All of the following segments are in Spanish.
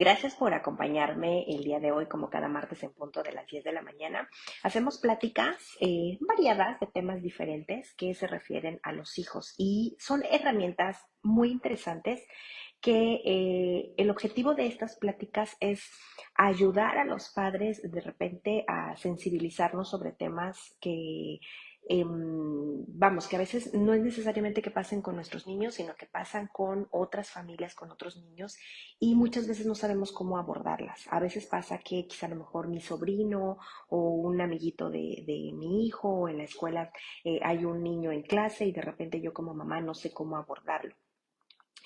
Gracias por acompañarme el día de hoy, como cada martes en punto de las 10 de la mañana. Hacemos pláticas variadas de temas diferentes que se refieren a los hijos y son herramientas muy interesantes que el objetivo de estas pláticas es ayudar a los padres de repente a sensibilizarnos sobre temas que vamos, que a veces no es necesariamente que pasen con nuestros niños, sino que pasan con otras familias, con otros niños, y muchas veces no sabemos cómo abordarlas. A veces pasa que quizá a lo mejor mi sobrino o un amiguito de mi hijo o en la escuela hay un niño en clase y de repente yo como mamá no sé cómo abordarlo.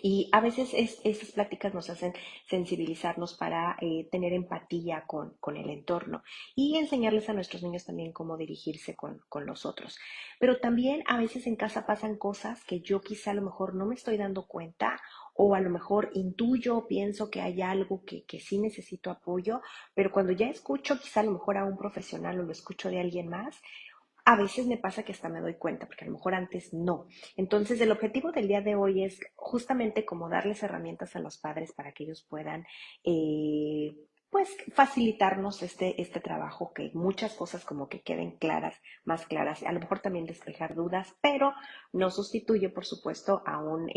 Y a veces estas pláticas nos hacen sensibilizarnos para tener empatía con el entorno y enseñarles a nuestros niños también cómo dirigirse con los otros. Pero también a veces en casa pasan cosas que yo quizá a lo mejor no me estoy dando cuenta o a lo mejor intuyo, pienso que hay algo que sí necesito apoyo, pero cuando ya escucho quizá a lo mejor a un profesional o lo escucho de alguien más, a veces me pasa que hasta me doy cuenta, porque a lo mejor antes no. Entonces, el objetivo del día de hoy es justamente como darles herramientas a los padres para que ellos puedan, pues, facilitarnos este trabajo, que muchas cosas como que queden claras, más claras, a lo mejor también despejar dudas, pero no sustituye, por supuesto, a un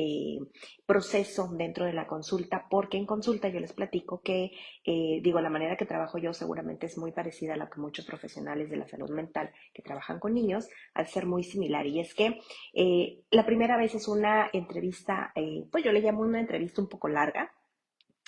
proceso dentro de la consulta, porque en consulta yo les platico que, digo, la manera que trabajo yo seguramente es muy parecida a la que muchos profesionales de la salud mental que trabajan con niños, al ser muy similar. Y es que la primera vez es una entrevista, pues yo le llamo una entrevista un poco larga,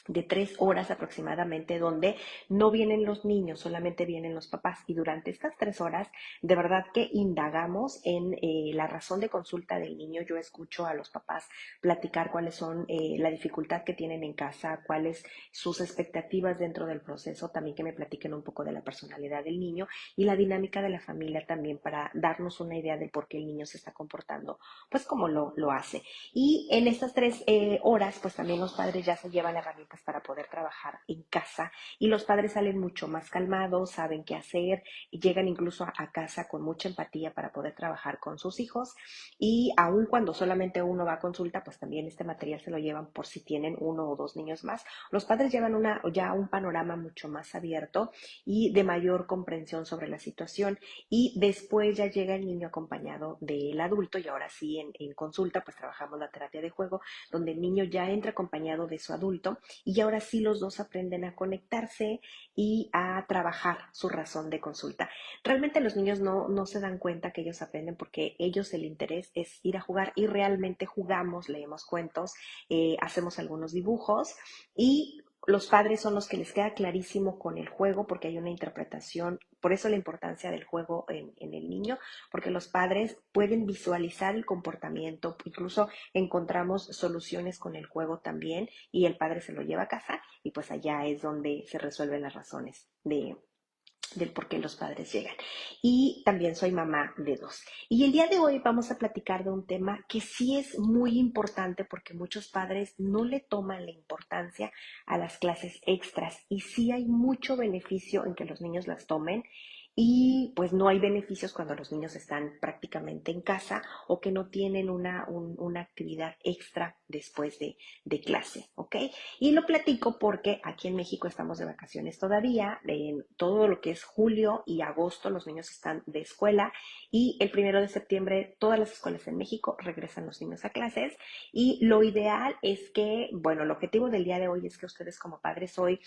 de 3 horas aproximadamente, donde no vienen los niños, solamente vienen los papás. Y durante estas 3 horas, de verdad que indagamos en la razón de consulta del niño. Yo escucho a los papás platicar cuáles son la dificultad que tienen en casa, cuáles sus expectativas dentro del proceso, también que me platiquen un poco de la personalidad del niño y la dinámica de la familia también para darnos una idea de por qué el niño se está comportando pues como lo hace. Y en estas 3 horas, pues también los padres ya se llevan herramientas para poder trabajar en casa y los padres salen mucho más calmados, saben qué hacer y llegan incluso a casa con mucha empatía para poder trabajar con sus hijos. Y aun cuando solamente uno va a consulta, pues también este material se lo llevan por si tienen uno o dos niños más. Los padres llevan ya un panorama mucho más abierto y de mayor comprensión sobre la situación. Y después ya llega el niño acompañado del adulto y ahora sí en consulta pues trabajamos la terapia de juego donde el niño ya entra acompañado de su adulto y ahora sí los dos aprenden a conectarse y a trabajar su razón de consulta. Realmente los niños no se dan cuenta que ellos aprenden porque ellos el interés es ir a jugar y realmente jugamos, leemos cuentos, hacemos algunos dibujos y los padres son los que les queda clarísimo con el juego porque hay una interpretación, por eso la importancia del juego en el niño, porque los padres pueden visualizar el comportamiento, incluso encontramos soluciones con el juego también y el padre se lo lleva a casa y pues allá es donde se resuelven las razones del por qué los padres llegan. Y también soy mamá de dos. Y el día de hoy vamos a platicar de un tema que sí es muy importante porque muchos padres no le toman la importancia a las clases extras y sí hay mucho beneficio en que los niños las tomen. Y pues no hay beneficios cuando los niños están prácticamente en casa o que no tienen una actividad extra después de clase, ¿ok? Y lo platico porque aquí en México estamos de vacaciones todavía, en todo lo que es julio y agosto los niños están de escuela y el 1 de septiembre todas las escuelas en México regresan los niños a clases y lo ideal es que, bueno, el objetivo del día de hoy es que ustedes como padres hoy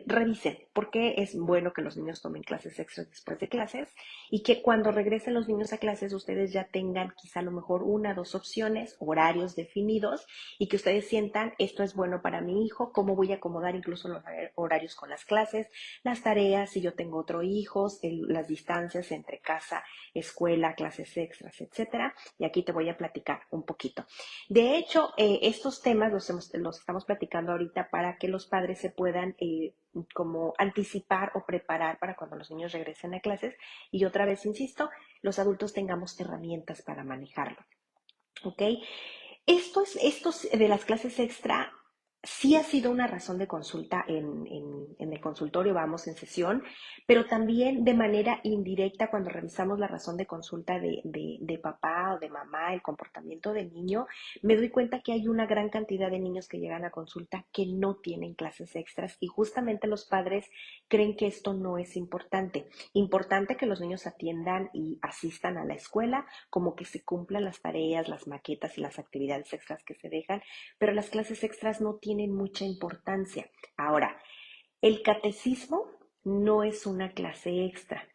revisen por qué es bueno que los niños tomen clases extras después de clases y que cuando regresen los niños a clases ustedes ya tengan quizá a lo mejor una o dos opciones, horarios definidos y que ustedes sientan, esto es bueno para mi hijo, cómo voy a acomodar incluso los horarios con las clases, las tareas, si yo tengo otro hijo, las distancias entre casa, escuela, clases extras, etcétera. Y aquí te voy a platicar un poquito. De hecho, estos temas los estamos platicando ahorita para que los padres se puedan como anticipar o preparar para cuando los niños regresen a clases y otra vez, insisto, los adultos tengamos herramientas para manejarlo. ¿Ok? Estos de las clases extra Sí ha sido una razón de consulta en el consultorio, vamos en sesión, pero también de manera indirecta cuando revisamos la razón de consulta de papá o de mamá, el comportamiento del niño, me doy cuenta que hay una gran cantidad de niños que llegan a consulta que no tienen clases extras y justamente los padres creen que esto no es importante. Importante que los niños atiendan y asistan a la escuela, como que se cumplan las tareas, las maquetas y las actividades extras que se dejan, pero las clases extras no tienen mucha importancia. Ahora, el catecismo no es una clase extra.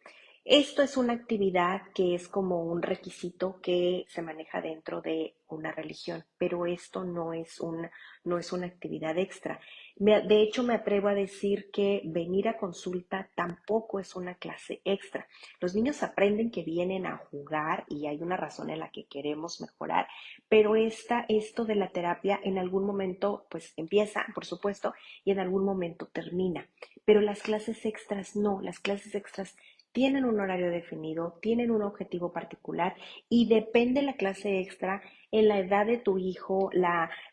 Esto es una actividad que es como un requisito que se maneja dentro de una religión, pero esto no es una actividad extra. De hecho, me atrevo a decir que venir a consulta tampoco es una clase extra. Los niños aprenden que vienen a jugar y hay una razón en la que queremos mejorar, pero esto de la terapia en algún momento pues empieza, por supuesto, y en algún momento termina. Pero las clases extras no, las clases extras tienen un horario definido, tienen un objetivo particular y depende la clase extra en la edad de tu hijo,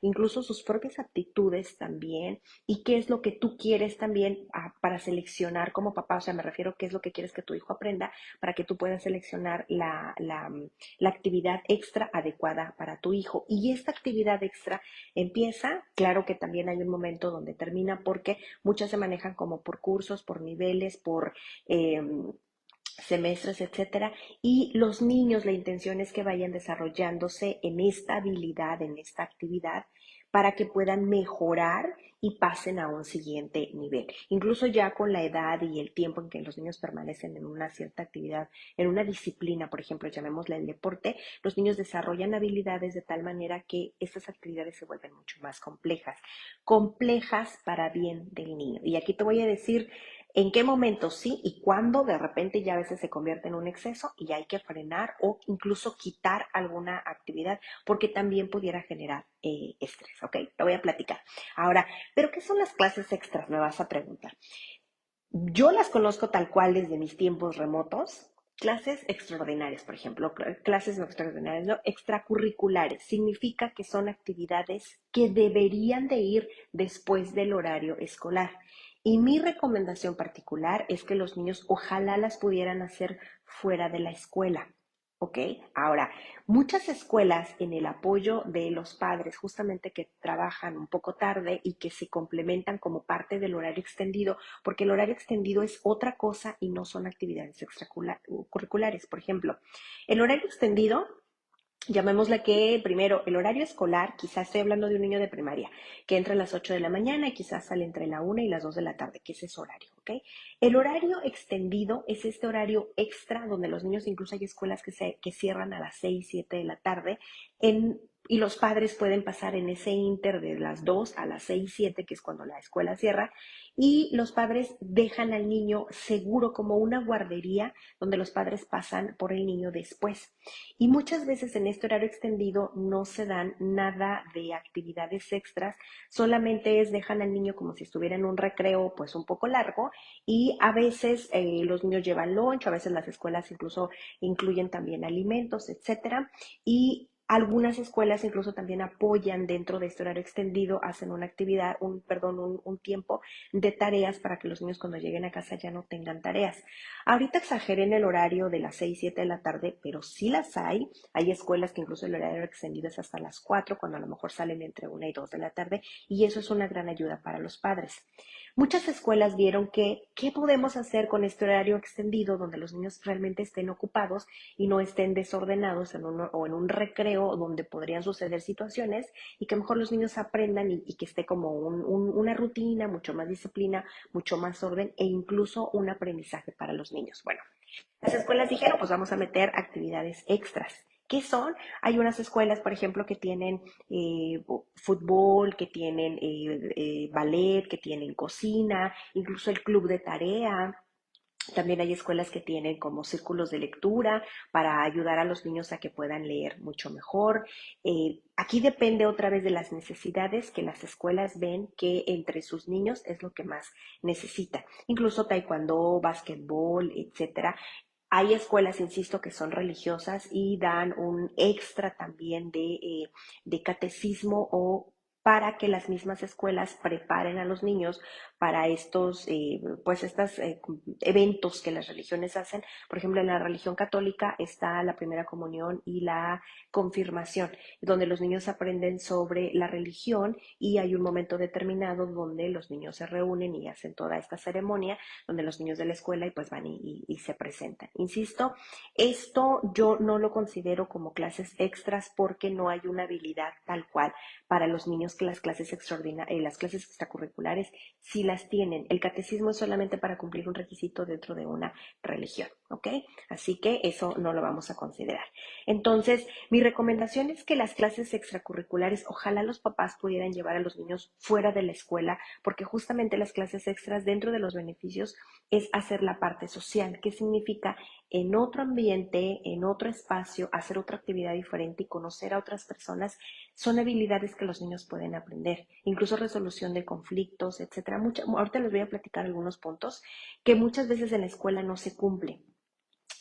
incluso sus propias aptitudes también y qué es lo que tú quieres también para seleccionar como papá, o sea, me refiero a qué es lo que quieres que tu hijo aprenda para que tú puedas seleccionar la actividad extra adecuada para tu hijo. Y esta actividad extra empieza, claro que también hay un momento donde termina porque muchas se manejan como por cursos, por niveles, por semestres, etcétera, y los niños, la intención es que vayan desarrollándose en esta habilidad, en esta actividad, para que puedan mejorar y pasen a un siguiente nivel. Incluso ya con la edad y el tiempo en que los niños permanecen en una cierta actividad, en una disciplina, por ejemplo, llamémosla el deporte, los niños desarrollan habilidades de tal manera que estas actividades se vuelven mucho más complejas, complejas para bien del niño. Y aquí te voy a decir en qué momento sí y cuándo de repente ya a veces se convierte en un exceso y hay que frenar o incluso quitar alguna actividad porque también pudiera generar estrés, ¿ok? Lo voy a platicar. Ahora, ¿pero qué son las clases extras? Me vas a preguntar. Yo las conozco tal cual desde mis tiempos remotos. Clases extraordinarias, por ejemplo, clases no extraordinarias, no, extracurriculares. Significa que son actividades que deberían de ir después del horario escolar. Y mi recomendación particular es que los niños ojalá las pudieran hacer fuera de la escuela. ¿Ok? Ahora, muchas escuelas en el apoyo de los padres, justamente que trabajan un poco tarde y que se complementan como parte del horario extendido, porque el horario extendido es otra cosa y no son actividades extracurriculares. Por ejemplo, el horario extendido, llamémosla que primero el horario escolar, quizás estoy hablando de un niño de primaria, que entra a las 8 de la mañana y quizás sale entre la 1 y las 2 de la tarde, que ese es horario, ¿ok? El horario extendido es este horario extra donde los niños, incluso hay escuelas que cierran a las 6 7 de la tarde, y los padres pueden pasar en ese inter de las 2 a las 6 7 que es cuando la escuela cierra, y los padres dejan al niño seguro como una guardería donde los padres pasan por el niño después. Y muchas veces en este horario extendido no se dan nada de actividades extras, solamente dejan al niño como si estuviera en un recreo pues un poco largo y a veces los niños llevan lunch, a veces las escuelas incluso incluyen también alimentos, etcétera. Y algunas escuelas incluso también apoyan dentro de este horario extendido, hacen una actividad, un tiempo de tareas para que los niños cuando lleguen a casa ya no tengan tareas. Ahorita exageré en el horario de las 6 7 de la tarde, pero sí las hay. Hay escuelas que incluso el horario extendido es hasta las 4 cuando a lo mejor salen entre 1 y 2 de la tarde, y eso es una gran ayuda para los padres. Muchas escuelas vieron que, ¿qué podemos hacer con este horario extendido donde los niños realmente estén ocupados y no estén desordenados o en un recreo donde podrían suceder situaciones y que mejor los niños aprendan y que esté como una rutina, mucho más disciplina, mucho más orden e incluso un aprendizaje para los niños? Bueno, las escuelas dijeron, pues vamos a meter actividades extras. ¿Qué son? Hay unas escuelas, por ejemplo, que tienen fútbol, que tienen ballet, que tienen cocina, incluso el club de tarea. También hay escuelas que tienen como círculos de lectura para ayudar a los niños a que puedan leer mucho mejor. Aquí depende otra vez de las necesidades que las escuelas ven que entre sus niños es lo que más necesitan. Incluso taekwondo, básquetbol, etcétera. Hay escuelas, insisto, que son religiosas y dan un extra también de catecismo o para que las mismas escuelas preparen a los niños para estos, eventos que las religiones hacen. Por ejemplo, en la religión católica está la primera comunión y la confirmación, donde los niños aprenden sobre la religión y hay un momento determinado donde los niños se reúnen y hacen toda esta ceremonia, donde los niños de la escuela y pues van y se presentan. Insisto, esto yo no lo considero como clases extras porque no hay una habilidad tal cual para los niños que las clases extracurriculares sí las tienen. El catecismo es solamente para cumplir un requisito dentro de una religión, ¿ok? Así que eso no lo vamos a considerar. Entonces, mi recomendación es que las clases extracurriculares, ojalá los papás pudieran llevar a los niños fuera de la escuela, porque justamente las clases extras dentro de los beneficios es hacer la parte social. ¿Qué significa? En otro ambiente, en otro espacio, hacer otra actividad diferente y conocer a otras personas son habilidades que los niños pueden aprender, incluso resolución de conflictos, etcétera. Ahorita les voy a platicar algunos puntos que muchas veces en la escuela no se cumplen.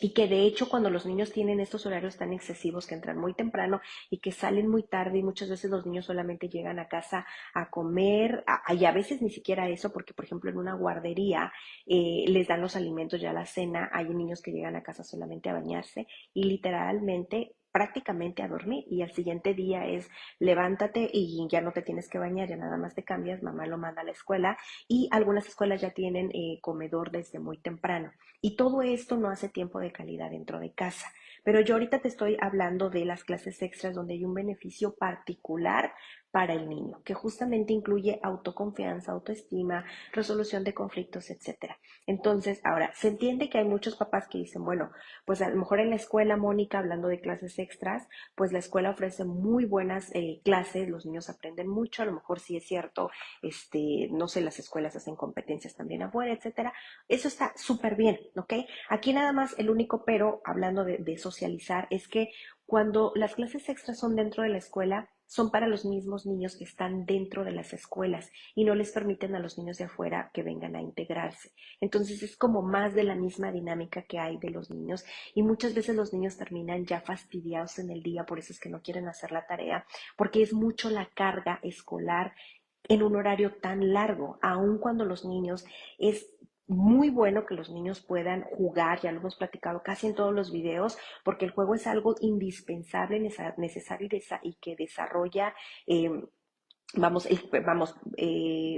Y que de hecho cuando los niños tienen estos horarios tan excesivos que entran muy temprano y que salen muy tarde y muchas veces los niños solamente llegan a casa a comer y a veces ni siquiera eso porque por ejemplo en una guardería les dan los alimentos ya a la cena, hay niños que llegan a casa solamente a bañarse y literalmente prácticamente a dormir y al siguiente día es levántate y ya no te tienes que bañar, ya nada más te cambias, mamá lo manda a la escuela y algunas escuelas ya tienen comedor desde muy temprano. Y todo esto no hace tiempo de calidad dentro de casa. Pero yo ahorita te estoy hablando de las clases extras donde hay un beneficio particular para el niño, que justamente incluye autoconfianza, autoestima, resolución de conflictos, etcétera. Entonces, ahora, se entiende que hay muchos papás que dicen, bueno, pues a lo mejor en la escuela, Mónica, hablando de clases extras, pues la escuela ofrece muy buenas clases, los niños aprenden mucho, a lo mejor sí es cierto, no sé, las escuelas hacen competencias también afuera, etcétera, eso está súper bien, ¿ok? Aquí nada más el único pero, hablando de socializar, es que cuando las clases extras son dentro de la escuela, son para los mismos niños que están dentro de las escuelas y no les permiten a los niños de afuera que vengan a integrarse. Entonces es como más de la misma dinámica que hay de los niños y muchas veces los niños terminan ya fastidiados en el día, por eso es que no quieren hacer la tarea, porque es mucho la carga escolar en un horario tan largo, aun cuando los niños es muy bueno que los niños puedan jugar, ya lo hemos platicado casi en todos los videos, porque el juego es algo indispensable, necesario y que desarrolla eh,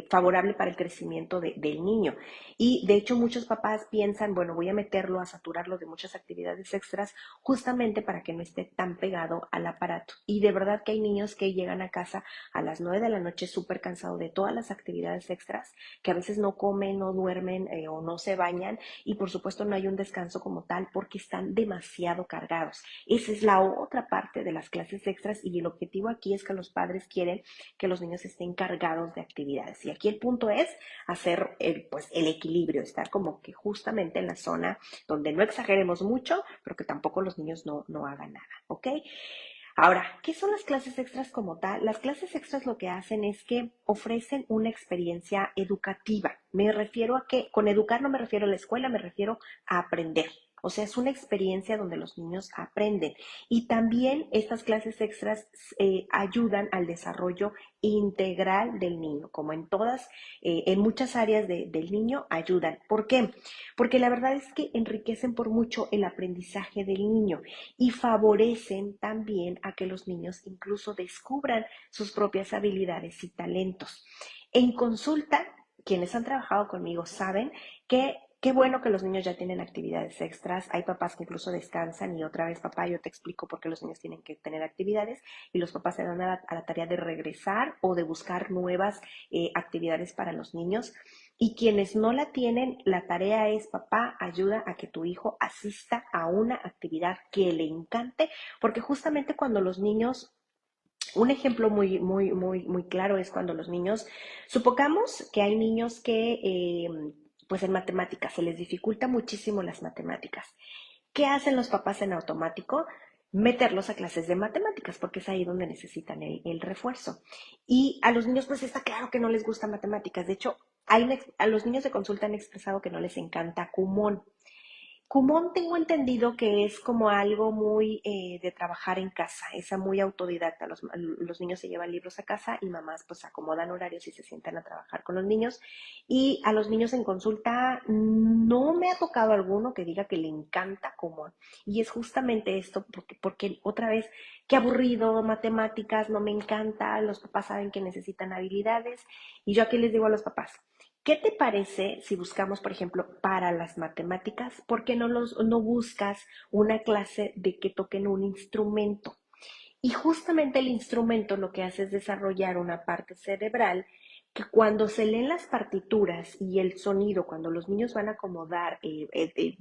favorable para el crecimiento del niño. Y de hecho muchos papás piensan, bueno, voy a meterlo, a saturarlo de muchas actividades extras, justamente para que no esté tan pegado al aparato. Y de verdad que hay niños que llegan a casa a las 9 de la noche súper cansados de todas las actividades extras, que a veces no comen, no duermen o no se bañan, y por supuesto no hay un descanso como tal porque están demasiado cargados. Esa es la otra parte de las clases extras y el objetivo aquí es que los padres quieren que los niños estén cargados de actividades. Y aquí el punto es hacer el equilibrio, estar como que justamente en la zona donde no exageremos mucho, pero que tampoco los niños no hagan nada, ¿ok? Ahora, ¿qué son las clases extras como tal? Las clases extras lo que hacen es que ofrecen una experiencia educativa. Me refiero a que con educar no me refiero a la escuela, me refiero a aprender. O sea, es una experiencia donde los niños aprenden. Y también estas clases extras ayudan al desarrollo integral del niño, como en muchas áreas del niño ayudan. ¿Por qué? Porque la verdad es que enriquecen por mucho el aprendizaje del niño y favorecen también a que los niños incluso descubran sus propias habilidades y talentos. En consulta, quienes han trabajado conmigo saben que qué bueno que los niños ya tienen actividades extras. Hay papás que incluso descansan y otra vez, papá, yo te explico por qué los niños tienen que tener actividades y los papás se dan a la tarea de regresar o de buscar nuevas actividades para los niños. Y quienes no la tienen, la tarea es, papá, ayuda a que tu hijo asista a una actividad que le encante, porque justamente cuando los niños, un ejemplo muy claro es cuando los niños, supongamos que hay niños que, pues en matemáticas, se les dificulta muchísimo las matemáticas. ¿Qué hacen los papás en automático? Meterlos a clases de matemáticas, porque es ahí donde necesitan el refuerzo. Y a los niños, pues está claro que no les gusta matemáticas. De hecho, a los niños de consulta han expresado que no les encanta Kumon. Kumon tengo entendido que es como algo muy de trabajar en casa, esa muy autodidacta. Los niños se llevan libros a casa y mamás pues acomodan horarios y se sientan a trabajar con los niños. Y a los niños en consulta no me ha tocado alguno que diga que le encanta Kumon. Y es justamente esto, porque otra vez, qué aburrido, matemáticas, no me encanta, los papás saben que necesitan habilidades. Y yo aquí les digo a los papás, ¿qué te parece si buscamos, por ejemplo, para las matemáticas? ¿Por qué no buscas una clase de que toquen un instrumento? Y justamente el instrumento lo que hace es desarrollar una parte cerebral que cuando se leen las partituras y el sonido, cuando los niños van a acomodar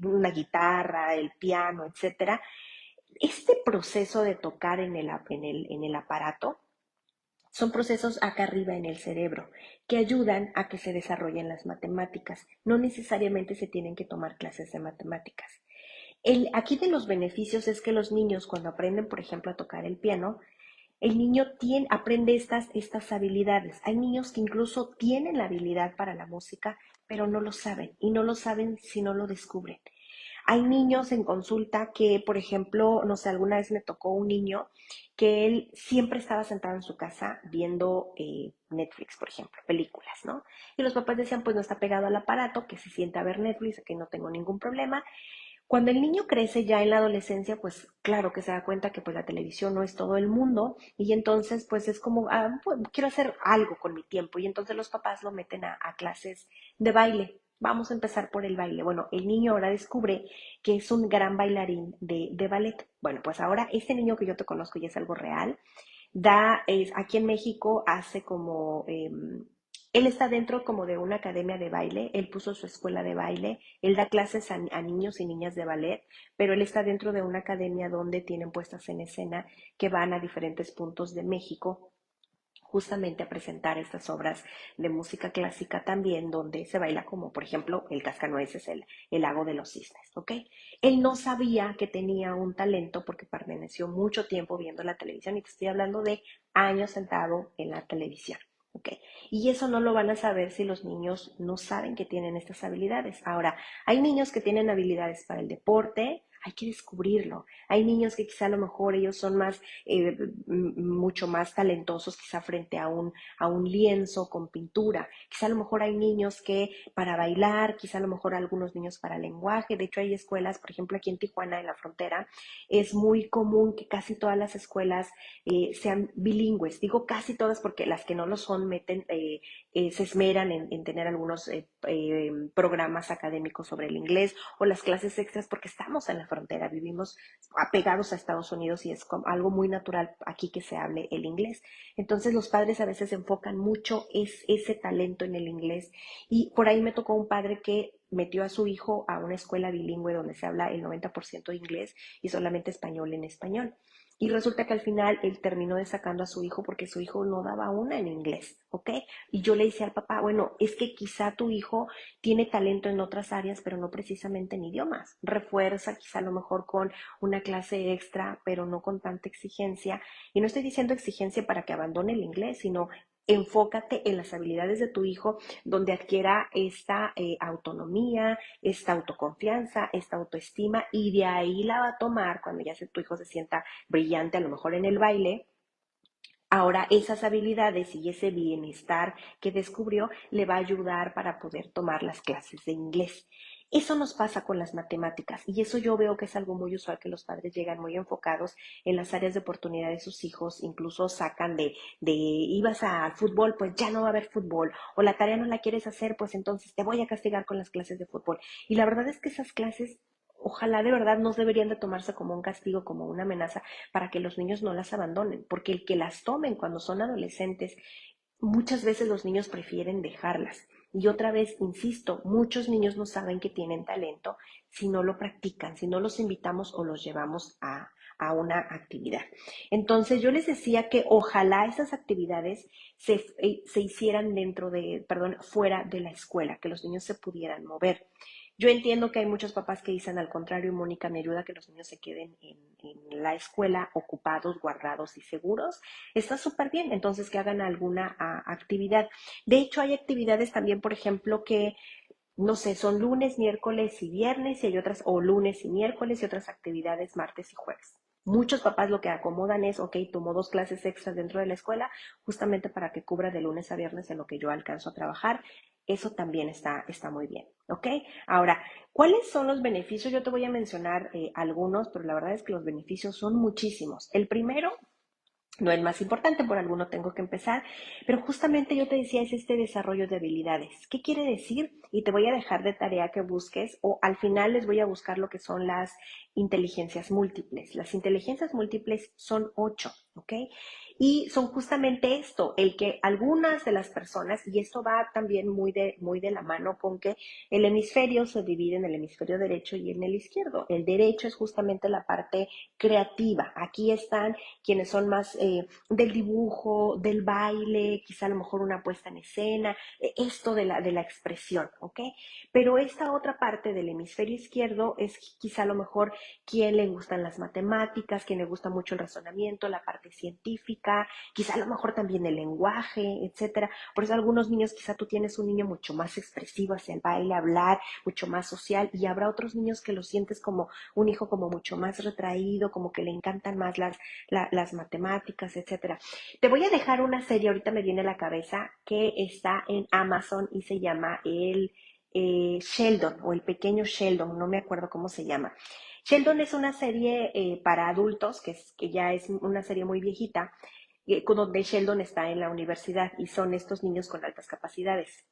una guitarra, el piano, etcétera, este proceso de tocar en el aparato son procesos acá arriba en el cerebro que ayudan a que se desarrollen las matemáticas. No necesariamente se tienen que tomar clases de matemáticas. Aquí de los beneficios es que los niños cuando aprenden, por ejemplo, a tocar el piano, el niño aprende estas habilidades. Hay niños que incluso tienen la habilidad para la música, pero no lo saben y no lo saben si no lo descubren. Hay niños en consulta que, por ejemplo, no sé, alguna vez me tocó un niño que él siempre estaba sentado en su casa viendo Netflix, por ejemplo, películas, ¿no? Y los papás decían, pues no está pegado al aparato, que se sienta a ver Netflix, que no tengo ningún problema. Cuando el niño crece ya en la adolescencia, pues claro que se da cuenta que pues la televisión no es todo el mundo y entonces pues es como, pues, quiero hacer algo con mi tiempo y entonces los papás lo meten a clases de baile. Vamos a empezar por el baile. Bueno, el niño ahora descubre que es un gran bailarín de ballet. Bueno, pues ahora este niño que yo te conozco y es algo real, aquí en México hace como, él está dentro como de una academia de baile, él puso su escuela de baile, él da clases a niños y niñas de ballet, pero él está dentro de una academia donde tienen puestas en escena que van a diferentes puntos de México justamente a presentar estas obras de música clásica también, donde se baila como, por ejemplo, el Cascanueces, el Lago de los Cisnes, ¿ok? Él no sabía que tenía un talento porque permaneció mucho tiempo viendo la televisión y te estoy hablando de años sentado en la televisión. ¿Ok? Y eso no lo van a saber si los niños no saben que tienen estas habilidades. Ahora, hay niños que tienen habilidades para el deporte, hay que descubrirlo. Hay niños que quizá a lo mejor ellos son mucho más talentosos quizá frente a un lienzo con pintura. Quizá a lo mejor hay niños que para bailar, quizá a lo mejor algunos niños para lenguaje. De hecho hay escuelas, por ejemplo aquí en Tijuana, en la frontera, es muy común que casi todas las escuelas sean bilingües. Digo casi todas porque las que no lo son se esmeran en tener algunos programas académicos sobre el inglés o las clases extras porque estamos en la frontera, vivimos apegados a Estados Unidos y es algo muy natural aquí que se hable el inglés. Entonces los padres a veces enfocan mucho ese talento en el inglés y por ahí me tocó un padre que metió a su hijo a una escuela bilingüe donde se habla el 90% de inglés y solamente español en español. Y resulta que al final él terminó de sacando a su hijo porque su hijo no daba una en inglés, ¿ok? Y yo le decía al papá, bueno, es que quizá tu hijo tiene talento en otras áreas, pero no precisamente en idiomas. Refuerza quizá a lo mejor con una clase extra, pero no con tanta exigencia. Y no estoy diciendo exigencia para que abandone el inglés, sino enfócate en las habilidades de tu hijo donde adquiera esta autonomía, esta autoconfianza, esta autoestima y de ahí la va a tomar cuando ya tu hijo se sienta brillante, a lo mejor en el baile. Ahora esas habilidades y ese bienestar que descubrió le va a ayudar para poder tomar las clases de inglés. Eso nos pasa con las matemáticas y eso yo veo que es algo muy usual que los padres llegan muy enfocados en las áreas de oportunidad de sus hijos, incluso sacan de ibas al fútbol, pues ya no va a haber fútbol, o la tarea no la quieres hacer, pues entonces te voy a castigar con las clases de fútbol. Y la verdad es que esas clases ojalá de verdad no deberían de tomarse como un castigo, como una amenaza para que los niños no las abandonen, porque el que las tomen cuando son adolescentes, muchas veces los niños prefieren dejarlas. Y otra vez, insisto, muchos niños no saben que tienen talento si no lo practican, si no los invitamos o los llevamos a una actividad. Entonces yo les decía que ojalá esas actividades se hicieran perdón, fuera de la escuela, que los niños se pudieran mover. Yo entiendo que hay muchos papás que dicen al contrario, Mónica, me ayuda a que los niños se queden en la escuela ocupados, guardados y seguros. Está súper bien, entonces que hagan alguna actividad. De hecho, hay actividades también, por ejemplo, que no sé, son lunes, miércoles y viernes y hay otras, o lunes y miércoles y otras actividades martes y jueves. Muchos papás lo que acomodan es, ok, tomo 2 clases extras dentro de la escuela justamente para que cubra de lunes a viernes en lo que yo alcanzo a trabajar. Eso también está muy bien, ¿ok? Ahora, ¿cuáles son los beneficios? Yo te voy a mencionar algunos, pero la verdad es que los beneficios son muchísimos. El primero, no el más importante, por alguno tengo que empezar, pero justamente yo te decía, es este desarrollo de habilidades. ¿Qué quiere decir? Y te voy a dejar de tarea que busques, o al final les voy a buscar lo que son las inteligencias múltiples. Las inteligencias múltiples son 8, ¿ok? Y son justamente esto, el que algunas de las personas, y esto va también muy de la mano con que el hemisferio se divide en el hemisferio derecho y en el izquierdo. El derecho es justamente la parte creativa. Aquí están quienes son más del dibujo, del baile, quizá a lo mejor una puesta en escena, esto de la expresión, ¿ok? Pero esta otra parte del hemisferio izquierdo es quizá a lo mejor quien le gustan las matemáticas, quien le gusta mucho el razonamiento, la parte científica, quizá a lo mejor también el lenguaje, etcétera. Por eso algunos niños, quizá tú tienes un niño mucho más expresivo hacia el baile, hablar, mucho más social, y habrá otros niños que lo sientes como un hijo como mucho más retraído, como que le encantan más las matemáticas, etcétera. Te voy a dejar una serie, ahorita me viene a la cabeza, que está en Amazon y se llama el Sheldon o el pequeño Sheldon, no me acuerdo cómo se llama. Sheldon es una serie para adultos, que ya es una serie muy viejita, donde Sheldon está en la universidad y son estos niños con altas capacidades.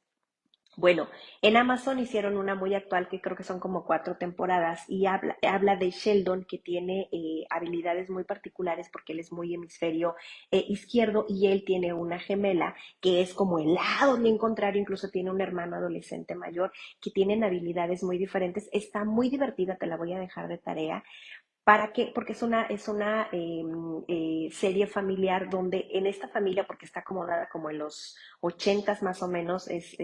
Bueno, en Amazon hicieron una muy actual que creo que son como 4 temporadas y habla de Sheldon que tiene habilidades muy particulares porque él es muy hemisferio izquierdo y él tiene una gemela que es como el lado bien contrario, incluso tiene un hermano adolescente mayor que tienen habilidades muy diferentes. Está muy divertida, te la voy a dejar de tarea. ¿Para qué? Porque es una serie familiar donde en esta familia, porque está acomodada como en los 80 más o menos, es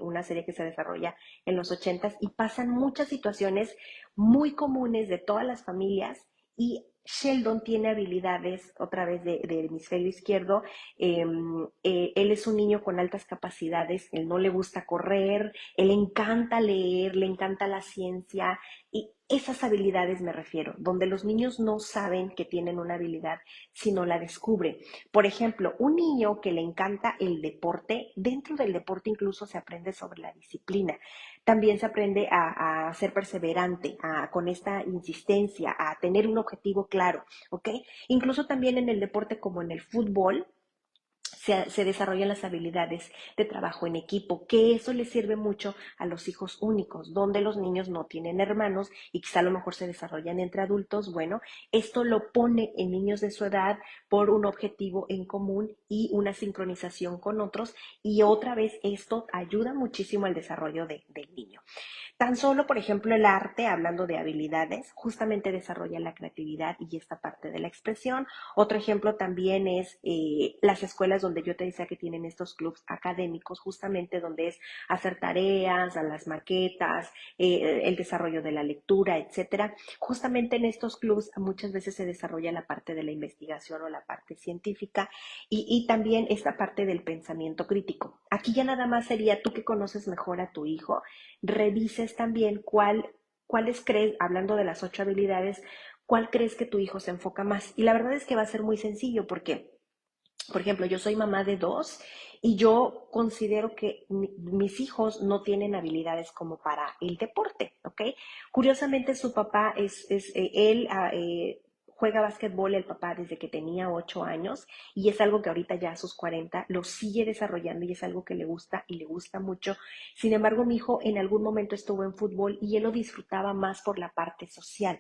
una serie que se desarrolla en los 80 y pasan muchas situaciones muy comunes de todas las familias y Sheldon tiene habilidades, otra vez de hemisferio izquierdo, él es un niño con altas capacidades, él no le gusta correr, él le encanta leer, le encanta la ciencia, y esas habilidades me refiero, donde los niños no saben que tienen una habilidad, sino la descubren. Por ejemplo, un niño que le encanta el deporte, dentro del deporte incluso se aprende sobre la disciplina. También se aprende a ser perseverante, con esta insistencia, a tener un objetivo claro, ¿ok? Incluso también en el deporte como en el fútbol, se desarrollan las habilidades de trabajo en equipo, que eso les sirve mucho a los hijos únicos, donde los niños no tienen hermanos y quizá a lo mejor se desarrollan entre adultos. Bueno, esto lo pone en niños de su edad por un objetivo en común y una sincronización con otros, y otra vez esto ayuda muchísimo al desarrollo del niño. Tan solo, por ejemplo, el arte, hablando de habilidades, justamente desarrolla la creatividad y esta parte de la expresión. Otro ejemplo también es las escuelas donde yo te decía que tienen estos clubs académicos, justamente donde es hacer tareas, a las maquetas, el desarrollo de la lectura, etcétera. Justamente en estos clubs muchas veces se desarrolla la parte de la investigación o la parte científica y también esta parte del pensamiento crítico. Aquí ya nada más sería tú que conoces mejor a tu hijo, revises también cuáles crees, hablando de las 8 habilidades, cuál crees que tu hijo se enfoca más. Y la verdad es que va a ser muy sencillo porque, por ejemplo, yo soy mamá de 2 y yo considero que mis hijos no tienen habilidades como para el deporte, ¿ok? Curiosamente, su papá él juega básquetbol el papá desde que tenía 8 años y es algo que ahorita ya a sus 40 lo sigue desarrollando y es algo que le gusta y le gusta mucho. Sin embargo, mi hijo en algún momento estuvo en fútbol y él lo disfrutaba más por la parte social.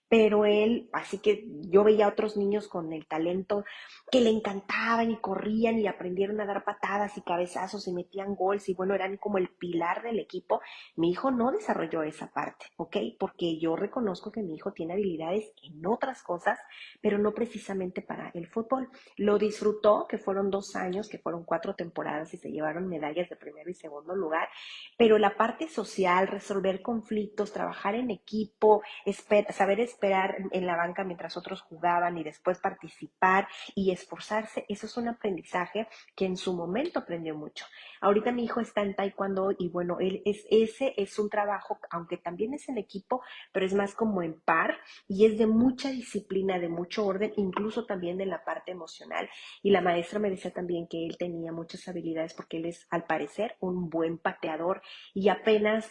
Pero él, así que yo veía a otros niños con el talento que le encantaban y corrían y aprendieron a dar patadas y cabezazos y metían goles y bueno, eran como el pilar del equipo. Mi hijo no desarrolló esa parte, ¿ok? Porque yo reconozco que mi hijo tiene habilidades en otras cosas, pero no precisamente para el fútbol. Lo disfrutó, que fueron 2 años, que fueron 4 temporadas y se llevaron medallas de primero y segundo lugar, pero la parte social, resolver conflictos, trabajar en equipo, saber esperar en la banca mientras otros jugaban y después participar y esforzarse, eso es un aprendizaje que en su momento aprendió mucho. Ahorita mi hijo está en taekwondo y bueno, ese es un trabajo, aunque también es en equipo, pero es más como en par y es de mucha disciplina, de mucho orden, incluso también de la parte emocional. Y la maestra me decía también que él tenía muchas habilidades porque él es, al parecer, un buen pateador y apenas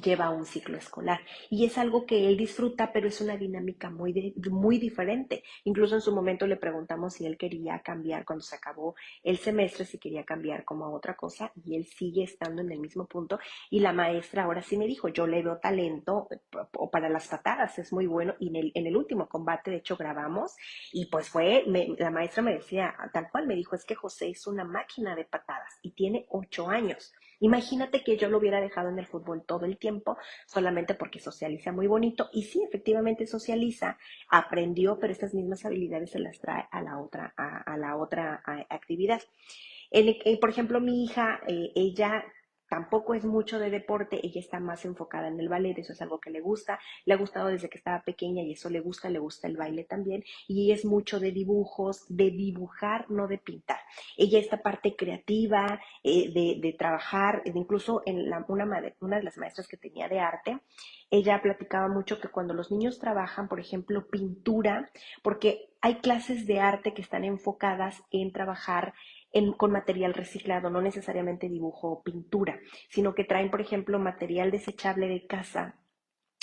lleva un ciclo escolar. Y es algo que él disfruta, pero es una dinámica muy diferente. Incluso en su momento le preguntamos si él quería cambiar cuando se acabó el semestre, si quería cambiar como a otra cosa, y él sigue estando en el mismo punto. Y la maestra ahora sí me dijo, yo le veo talento o para las patadas, es muy bueno. Y en el último combate, de hecho, grabamos, y pues la maestra me decía, tal cual, me dijo, es que José es una máquina de patadas y tiene 8 años. Imagínate que yo lo hubiera dejado en el fútbol todo el tiempo, solamente porque socializa muy bonito. Y sí, efectivamente socializa, aprendió, pero estas mismas habilidades se las trae a la otra actividad. Por ejemplo, mi hija, ella tampoco es mucho de deporte, ella está más enfocada en el ballet, eso es algo que le ha gustado desde que estaba pequeña y eso le gusta el baile también, y ella es mucho de dibujos, de dibujar, no de pintar. Ella esta parte creativa, de trabajar, incluso una de las maestras que tenía de arte, ella platicaba mucho que cuando los niños trabajan, por ejemplo, pintura, porque hay clases de arte que están enfocadas en trabajar con material reciclado, no necesariamente dibujo o pintura, sino que traen, por ejemplo, material desechable de casa,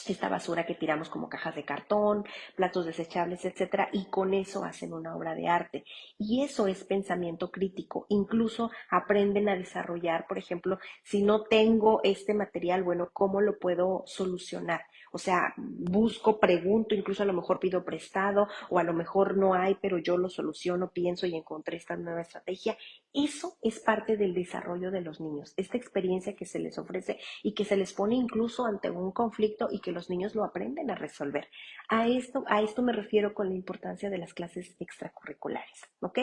esta basura que tiramos como cajas de cartón, platos desechables, etcétera, y con eso hacen una obra de arte. Y eso es pensamiento crítico. Incluso aprenden a desarrollar, por ejemplo, si no tengo este material, bueno, ¿cómo lo puedo solucionar? O sea, busco, pregunto, incluso a lo mejor pido prestado o a lo mejor no hay, pero yo lo soluciono, pienso y encontré esta nueva estrategia. Eso es parte del desarrollo de los niños, esta experiencia que se les ofrece y que se les pone incluso ante un conflicto y que los niños lo aprenden a resolver. A esto me refiero con la importancia de las clases extracurriculares, ¿ok?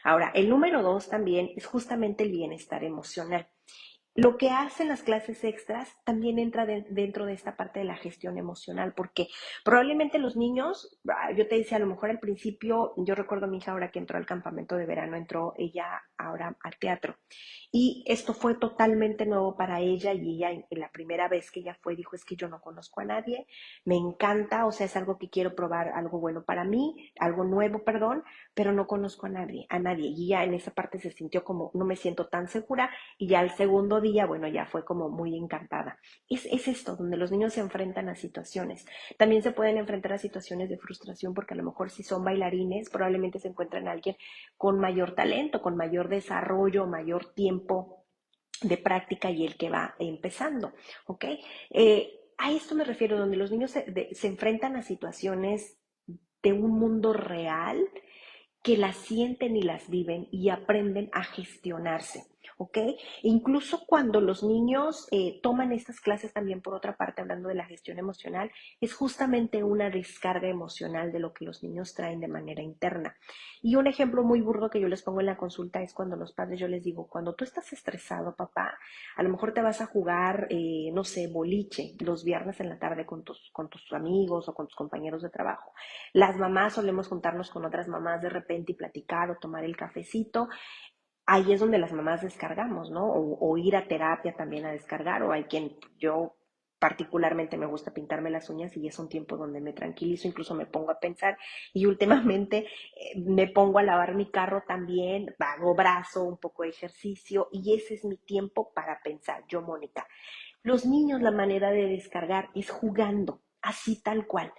Ahora, el número 2 también es justamente el bienestar emocional. Lo que hacen las clases extras también entra dentro de esta parte de la gestión emocional, porque probablemente los niños, yo te decía, a lo mejor al principio, yo recuerdo a mi hija ahora que entró al campamento de verano, entró ella ahora al teatro. Y esto fue totalmente nuevo para ella y ella en la primera vez que ella fue dijo, es que yo no conozco a nadie, me encanta, o sea, es algo que quiero probar, algo bueno para mí, algo nuevo, perdón, pero no conozco a nadie. Y ya en esa parte se sintió como, no me siento tan segura y ya el segundo día, bueno, ya fue como muy encantada. Es esto, donde los niños se enfrentan a situaciones. También se pueden enfrentar a situaciones de frustración porque a lo mejor si son bailarines, probablemente se encuentran a alguien con mayor talento, con mayor desarrollo, mayor tiempo de práctica y el que va empezando, ¿ok? A esto me refiero, donde los niños se enfrentan a situaciones de un mundo real que las sienten y las viven y aprenden a gestionarse, ¿ok? E incluso cuando los niños toman estas clases también, por otra parte, hablando de la gestión emocional, es justamente una descarga emocional de lo que los niños traen de manera interna. Y un ejemplo muy burdo que yo les pongo en la consulta es cuando los padres yo les digo, cuando tú estás estresado, papá, a lo mejor te vas a jugar, no sé, boliche los viernes en la tarde con tus amigos o con tus compañeros de trabajo. Las mamás solemos juntarnos con otras mamás de repente y platicar o tomar el cafecito. Ahí es donde las mamás descargamos, ¿no? O ir a terapia también a descargar, o hay quien, yo particularmente me gusta pintarme las uñas y es un tiempo donde me tranquilizo, incluso me pongo a pensar y últimamente me pongo a lavar mi carro también, hago brazo, un poco de ejercicio y ese es mi tiempo para pensar, yo, Mónica. Los niños la manera de descargar es jugando, así tal cual.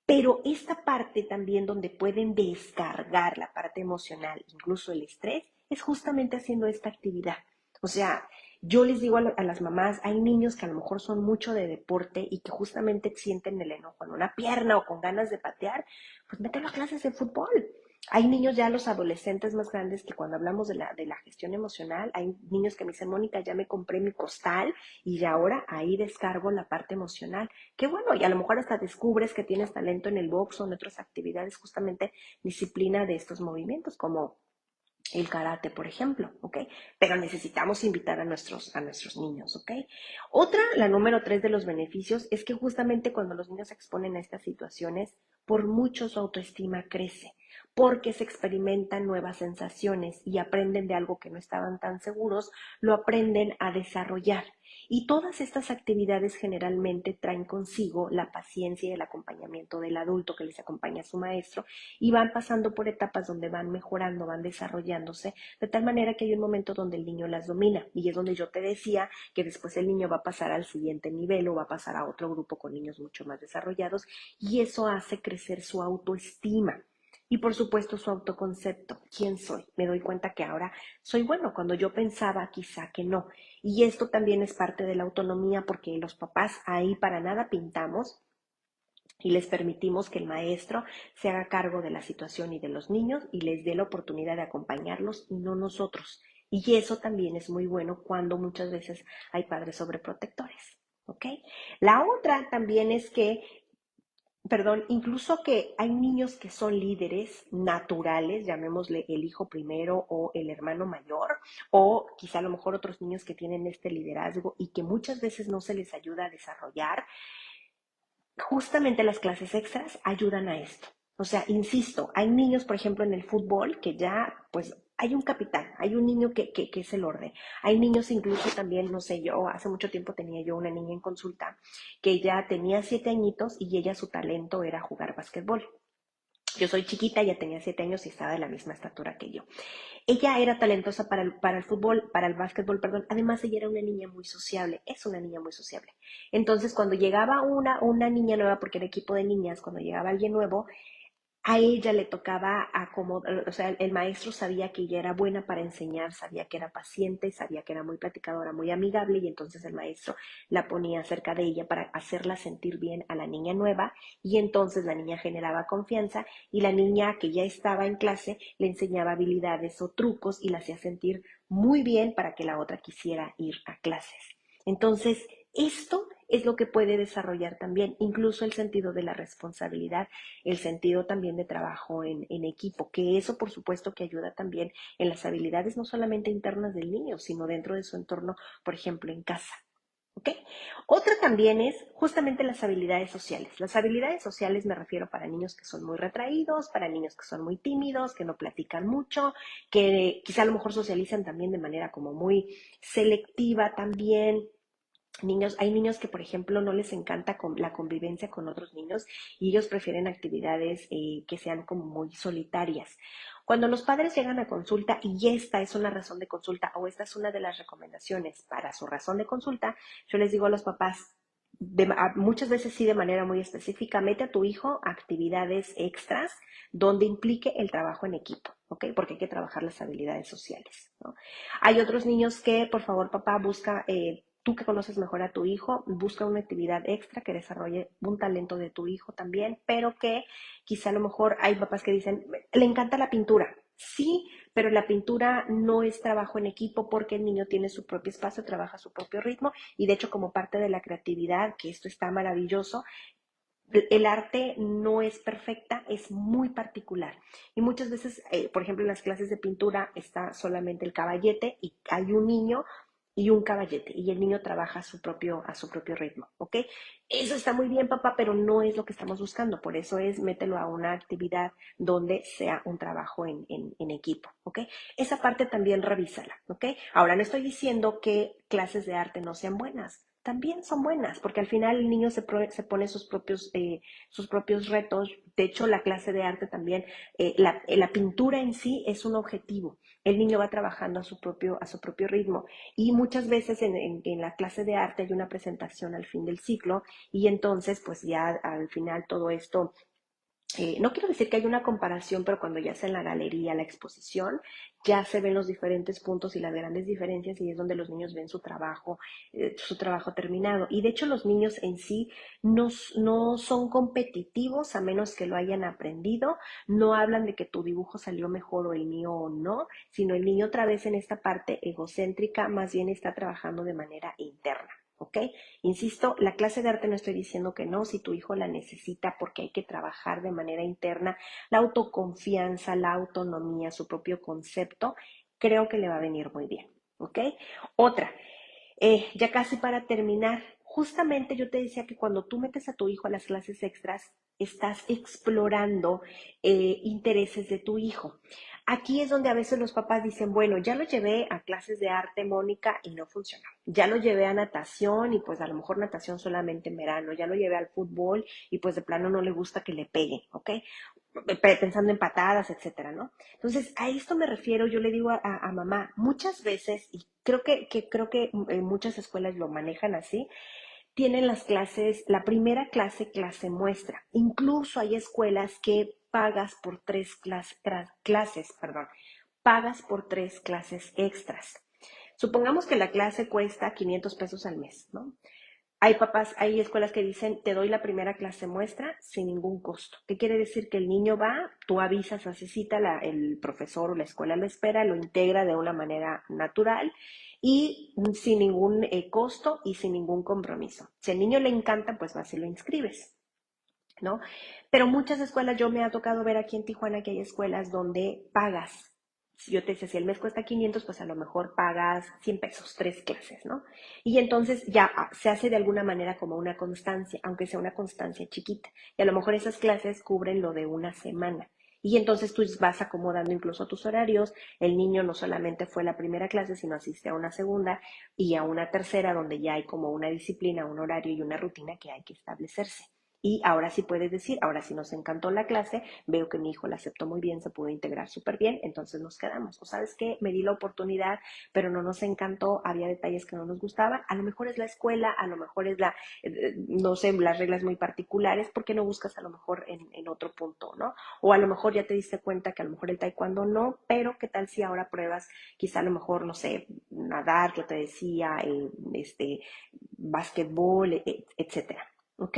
Pero esta parte también donde pueden descargar la parte emocional, incluso el estrés, es justamente haciendo esta actividad. O sea, yo les digo a las mamás, hay niños que a lo mejor son mucho de deporte y que justamente sienten el enojo en una pierna o con ganas de patear, pues mételo a clases de fútbol. Hay niños ya, los adolescentes más grandes, que cuando hablamos de la gestión emocional, hay niños que me dicen, Mónica, ya me compré mi costal y ya ahora ahí descargo la parte emocional. Qué bueno, y a lo mejor hasta descubres que tienes talento en el box o en otras actividades, justamente disciplina de estos movimientos, como el karate, por ejemplo, ¿ok? Pero necesitamos invitar a nuestros niños, ¿ok? Otra, la número 3 de los beneficios, es que justamente cuando los niños se exponen a estas situaciones, por mucho su autoestima crece, porque se experimentan nuevas sensaciones y aprenden de algo que no estaban tan seguros, lo aprenden a desarrollar. Y todas estas actividades generalmente traen consigo la paciencia y el acompañamiento del adulto que les acompaña a su maestro y van pasando por etapas donde van mejorando, van desarrollándose, de tal manera que hay un momento donde el niño las domina. Y es donde yo te decía que después el niño va a pasar al siguiente nivel o va a pasar a otro grupo con niños mucho más desarrollados y eso hace crecer su autoestima. Y por supuesto su autoconcepto. ¿Quién soy? Me doy cuenta que ahora soy bueno cuando yo pensaba quizá que no. Y esto también es parte de la autonomía porque los papás ahí para nada pintamos y les permitimos que el maestro se haga cargo de la situación y de los niños y les dé la oportunidad de acompañarlos y no nosotros. Y eso también es muy bueno cuando muchas veces hay padres sobreprotectores. ¿Ok? La otra también es que, perdón, incluso que hay niños que son líderes naturales, llamémosle el hijo primero o el hermano mayor, o quizá a lo mejor otros niños que tienen este liderazgo y que muchas veces no se les ayuda a desarrollar. Justamente las clases extras ayudan a esto. O sea, insisto, hay niños, por ejemplo, en el fútbol que ya, pues, hay un capitán, hay un niño que es el orden. Hay niños incluso también, no sé, yo hace mucho tiempo tenía yo una niña en consulta que ya tenía 7 añitos y ella su talento era jugar básquetbol. Yo soy chiquita, ella tenía 7 años y estaba de la misma estatura que yo. Ella era talentosa para el fútbol, para el básquetbol, perdón. Además, ella era una niña muy sociable, es una niña muy sociable. Entonces, cuando llegaba una niña nueva, porque era equipo de niñas, cuando llegaba alguien nuevo, a ella le tocaba acomodar, o sea, el maestro sabía que ella era buena para enseñar, sabía que era paciente, sabía que era muy platicadora, muy amigable, y entonces el maestro la ponía cerca de ella para hacerla sentir bien a la niña nueva, y entonces la niña generaba confianza, y la niña que ya estaba en clase le enseñaba habilidades o trucos y la hacía sentir muy bien para que la otra quisiera ir a clases. Entonces, esto es lo que puede desarrollar también, incluso el sentido de la responsabilidad, el sentido también de trabajo en equipo, que eso por supuesto que ayuda también en las habilidades no solamente internas del niño, sino dentro de su entorno, por ejemplo, en casa. ¿Ok? Otra también es justamente las habilidades sociales. Las habilidades sociales me refiero para niños que son muy retraídos, para niños que son muy tímidos, que no platican mucho, que quizá a lo mejor socializan también de manera como muy selectiva también. Hay niños que, por ejemplo, no les encanta la convivencia con otros niños y ellos prefieren actividades que sean como muy solitarias. Cuando los padres llegan a consulta y esta es una razón de consulta o esta es una de las recomendaciones para su razón de consulta, yo les digo a los papás, muchas veces sí de manera muy específica, mete a tu hijo a actividades extras donde implique el trabajo en equipo, ¿ok? Porque hay que trabajar las habilidades sociales, ¿no? Hay otros niños que, por favor, papá, busca tú que conoces mejor a tu hijo, busca una actividad extra que desarrolle un talento de tu hijo también, pero que quizá a lo mejor hay papás que dicen, le encanta la pintura. Sí, pero la pintura no es trabajo en equipo porque el niño tiene su propio espacio, trabaja a su propio ritmo y de hecho como parte de la creatividad, que esto está maravilloso, el arte no es perfecta, es muy particular. Y muchas veces, por ejemplo, en las clases de pintura está solamente el caballete y hay un niño y un caballete y el niño trabaja a su propio ritmo, ¿ok? Eso está muy bien, papá, pero no es lo que estamos buscando. Por eso es mételo a una actividad donde sea un trabajo en equipo, ¿ok? Esa parte también revísala, ¿ok? Ahora, no estoy diciendo que clases de arte no sean buenas, también son buenas, porque al final el niño se pone sus propios retos. De hecho, la clase de arte también, la pintura en sí es un objetivo. El niño va trabajando a su propio ritmo. Y muchas veces en la clase de arte hay una presentación al fin del ciclo y entonces, pues ya al final todo esto no quiero decir que hay una comparación, pero cuando ya sea en la galería, la exposición, ya se ven los diferentes puntos y las grandes diferencias y es donde los niños ven su trabajo terminado. Y de hecho los niños en sí no son competitivos a menos que lo hayan aprendido, no hablan de que tu dibujo salió mejor o el mío o no, sino el niño otra vez en esta parte egocéntrica más bien está trabajando de manera interna. ¿ok? Insisto, la clase de arte no estoy diciendo que no, si tu hijo la necesita porque hay que trabajar de manera interna la autoconfianza, la autonomía, su propio concepto, creo que le va a venir muy bien, ¿ok? Otra, ya casi para terminar, justamente yo te decía que cuando tú metes a tu hijo a las clases extras, estás explorando intereses de tu hijo. Aquí es donde a veces los papás dicen, bueno, ya lo llevé a clases de arte, Mónica, y no funcionó. Ya lo llevé a natación y pues a lo mejor natación solamente en verano. Ya lo llevé al fútbol y pues de plano no le gusta que le peguen, ¿ok? Pensando en patadas, etcétera, ¿no? Entonces, a esto me refiero, yo le digo a mamá, muchas veces, y creo que muchas escuelas lo manejan así, tienen las clases, la primera clase, clase muestra. Incluso hay escuelas que pagas por clases, perdón, pagas por 3 clases extras. Supongamos que la clase cuesta 500 pesos al mes, ¿no? Hay escuelas que dicen, te doy la primera clase muestra sin ningún costo. ¿Qué quiere decir? Que el niño va, tú avisas, hace cita, el profesor o la escuela lo espera, lo integra de una manera natural y sin ningún costo y sin ningún compromiso. Si al niño le encanta, pues vas y lo inscribes, ¿no? Pero muchas escuelas, yo me ha tocado ver aquí en Tijuana que hay escuelas donde pagas. Si yo te decía, si el mes cuesta 500, pues a lo mejor pagas 100 pesos, 3 clases, ¿no? Y entonces ya se hace de alguna manera como una constancia, aunque sea una constancia chiquita. Y a lo mejor esas clases cubren lo de una semana. Y entonces tú vas acomodando incluso tus horarios. El niño no solamente fue la primera clase, sino asiste a una segunda y a una tercera, donde ya hay como una disciplina, un horario y una rutina que hay que establecerse. Y ahora sí puedes decir, ahora sí nos encantó la clase, veo que mi hijo la aceptó muy bien, se pudo integrar súper bien, entonces nos quedamos. O sabes qué, me di la oportunidad, pero no nos encantó, había detalles que no nos gustaban, a lo mejor es la escuela, a lo mejor es no sé, las reglas muy particulares, ¿por qué no buscas a lo mejor en otro punto, ¿no? O a lo mejor ya te diste cuenta que a lo mejor el taekwondo no, pero ¿qué tal si ahora pruebas quizá a lo mejor, no sé, nadar, yo te decía, básquetbol, etcétera? ¿Ok?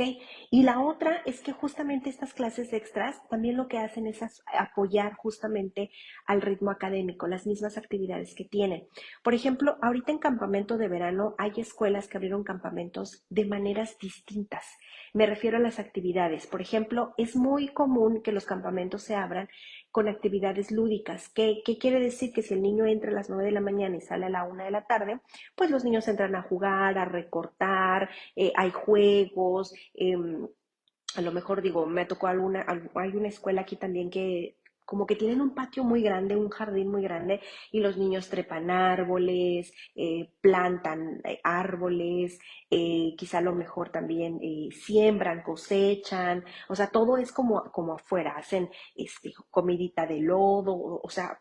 Y la otra es que justamente estas clases extras también lo que hacen es apoyar justamente al ritmo académico, las mismas actividades que tienen. Por ejemplo, ahorita en campamento de verano hay escuelas que abrieron campamentos de maneras distintas. Me refiero a las actividades. Por ejemplo, es muy común que los campamentos se abran con actividades lúdicas. ¿Qué quiere decir? Que si el niño entra a las 9 de la mañana y sale a la 1 de la tarde, pues los niños entran a jugar, a recortar, hay juegos, a lo mejor digo, me tocó hay una escuela aquí también que como que tienen un patio muy grande, un jardín muy grande, y los niños trepan árboles, plantan árboles, quizá a lo mejor también siembran, cosechan, o sea, todo es como afuera, hacen comidita de lodo, o sea,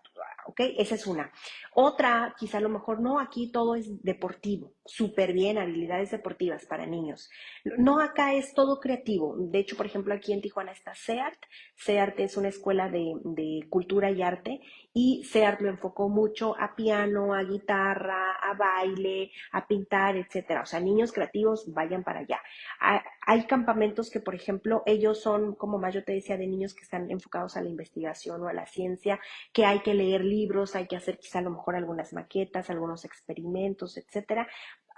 ¿ok? Esa es una. Otra, quizá a lo mejor no, aquí todo es deportivo, súper bien, habilidades deportivas para niños. No, acá es todo creativo. De hecho, por ejemplo, aquí en Tijuana está CEART. CEART es una escuela de cultura y arte y CEART lo enfocó mucho a piano, a guitarra, a baile, a pintar, etcétera. O sea, niños creativos, vayan para allá. Hay campamentos que, por ejemplo, ellos son, como más yo te decía, de niños que están enfocados a la investigación o a la ciencia, que hay que leer libros, hay que hacer quizá a lo mejor algunas maquetas, algunos experimentos, etcétera.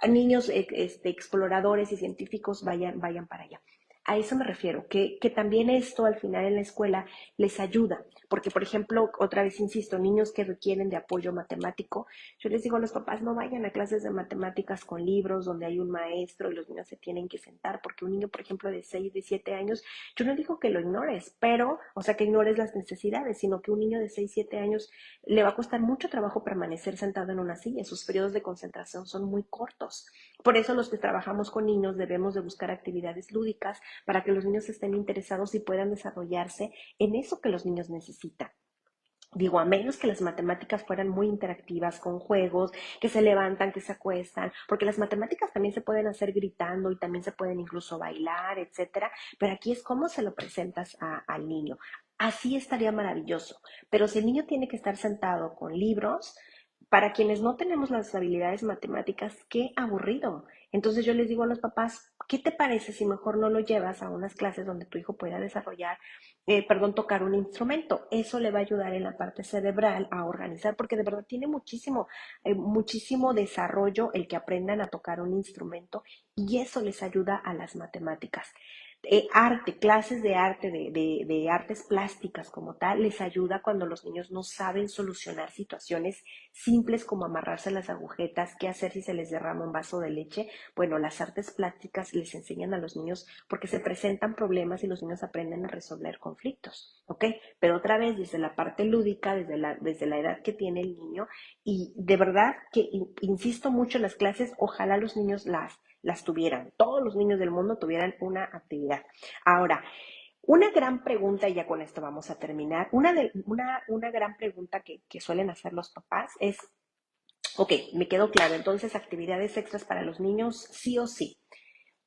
Niños exploradores y científicos vayan para allá. A eso me refiero, que también esto al final en la escuela les ayuda, porque por ejemplo, otra vez insisto, niños que requieren de apoyo matemático, yo les digo a los papás, no vayan a clases de matemáticas con libros donde hay un maestro y los niños se tienen que sentar, porque un niño, por ejemplo, de 6 de 7 años, yo no digo que lo ignores, pero, o sea, que ignores las necesidades, sino que un niño de 6 7 años le va a costar mucho trabajo permanecer sentado en una silla, sus periodos de concentración son muy cortos. Por eso los que trabajamos con niños debemos de buscar actividades lúdicas para que los niños estén interesados y puedan desarrollarse en eso que los niños necesitan. Digo, a menos que las matemáticas fueran muy interactivas con juegos, que se levantan, que se acuestan, porque las matemáticas también se pueden hacer gritando y también se pueden incluso bailar, etcétera, pero aquí es cómo se lo presentas al niño. Así estaría maravilloso, pero si el niño tiene que estar sentado con libros, para quienes no tenemos las habilidades matemáticas, qué aburrido. Entonces yo les digo a los papás, ¿qué te parece si mejor no lo llevas a unas clases donde tu hijo pueda desarrollar, tocar un instrumento? Eso le va a ayudar en la parte cerebral a organizar, porque de verdad tiene muchísimo desarrollo el que aprendan a tocar un instrumento y eso les ayuda a las matemáticas. Clases de arte, de artes plásticas como tal, les ayuda cuando los niños no saben solucionar situaciones simples como amarrarse las agujetas, qué hacer si se les derrama un vaso de leche. Bueno, las artes plásticas les enseñan a los niños porque se presentan problemas y los niños aprenden a resolver conflictos, ¿ok? Pero otra vez desde la parte lúdica, desde la edad que tiene el niño, y de verdad que insisto mucho en las clases, ojalá los niños las tuvieran, todos los niños del mundo tuvieran una actividad. Ahora, una gran pregunta, y ya con esto vamos a terminar, una gran pregunta que suelen hacer los papás es, ok, me quedó claro, entonces actividades extras para los niños, sí o sí.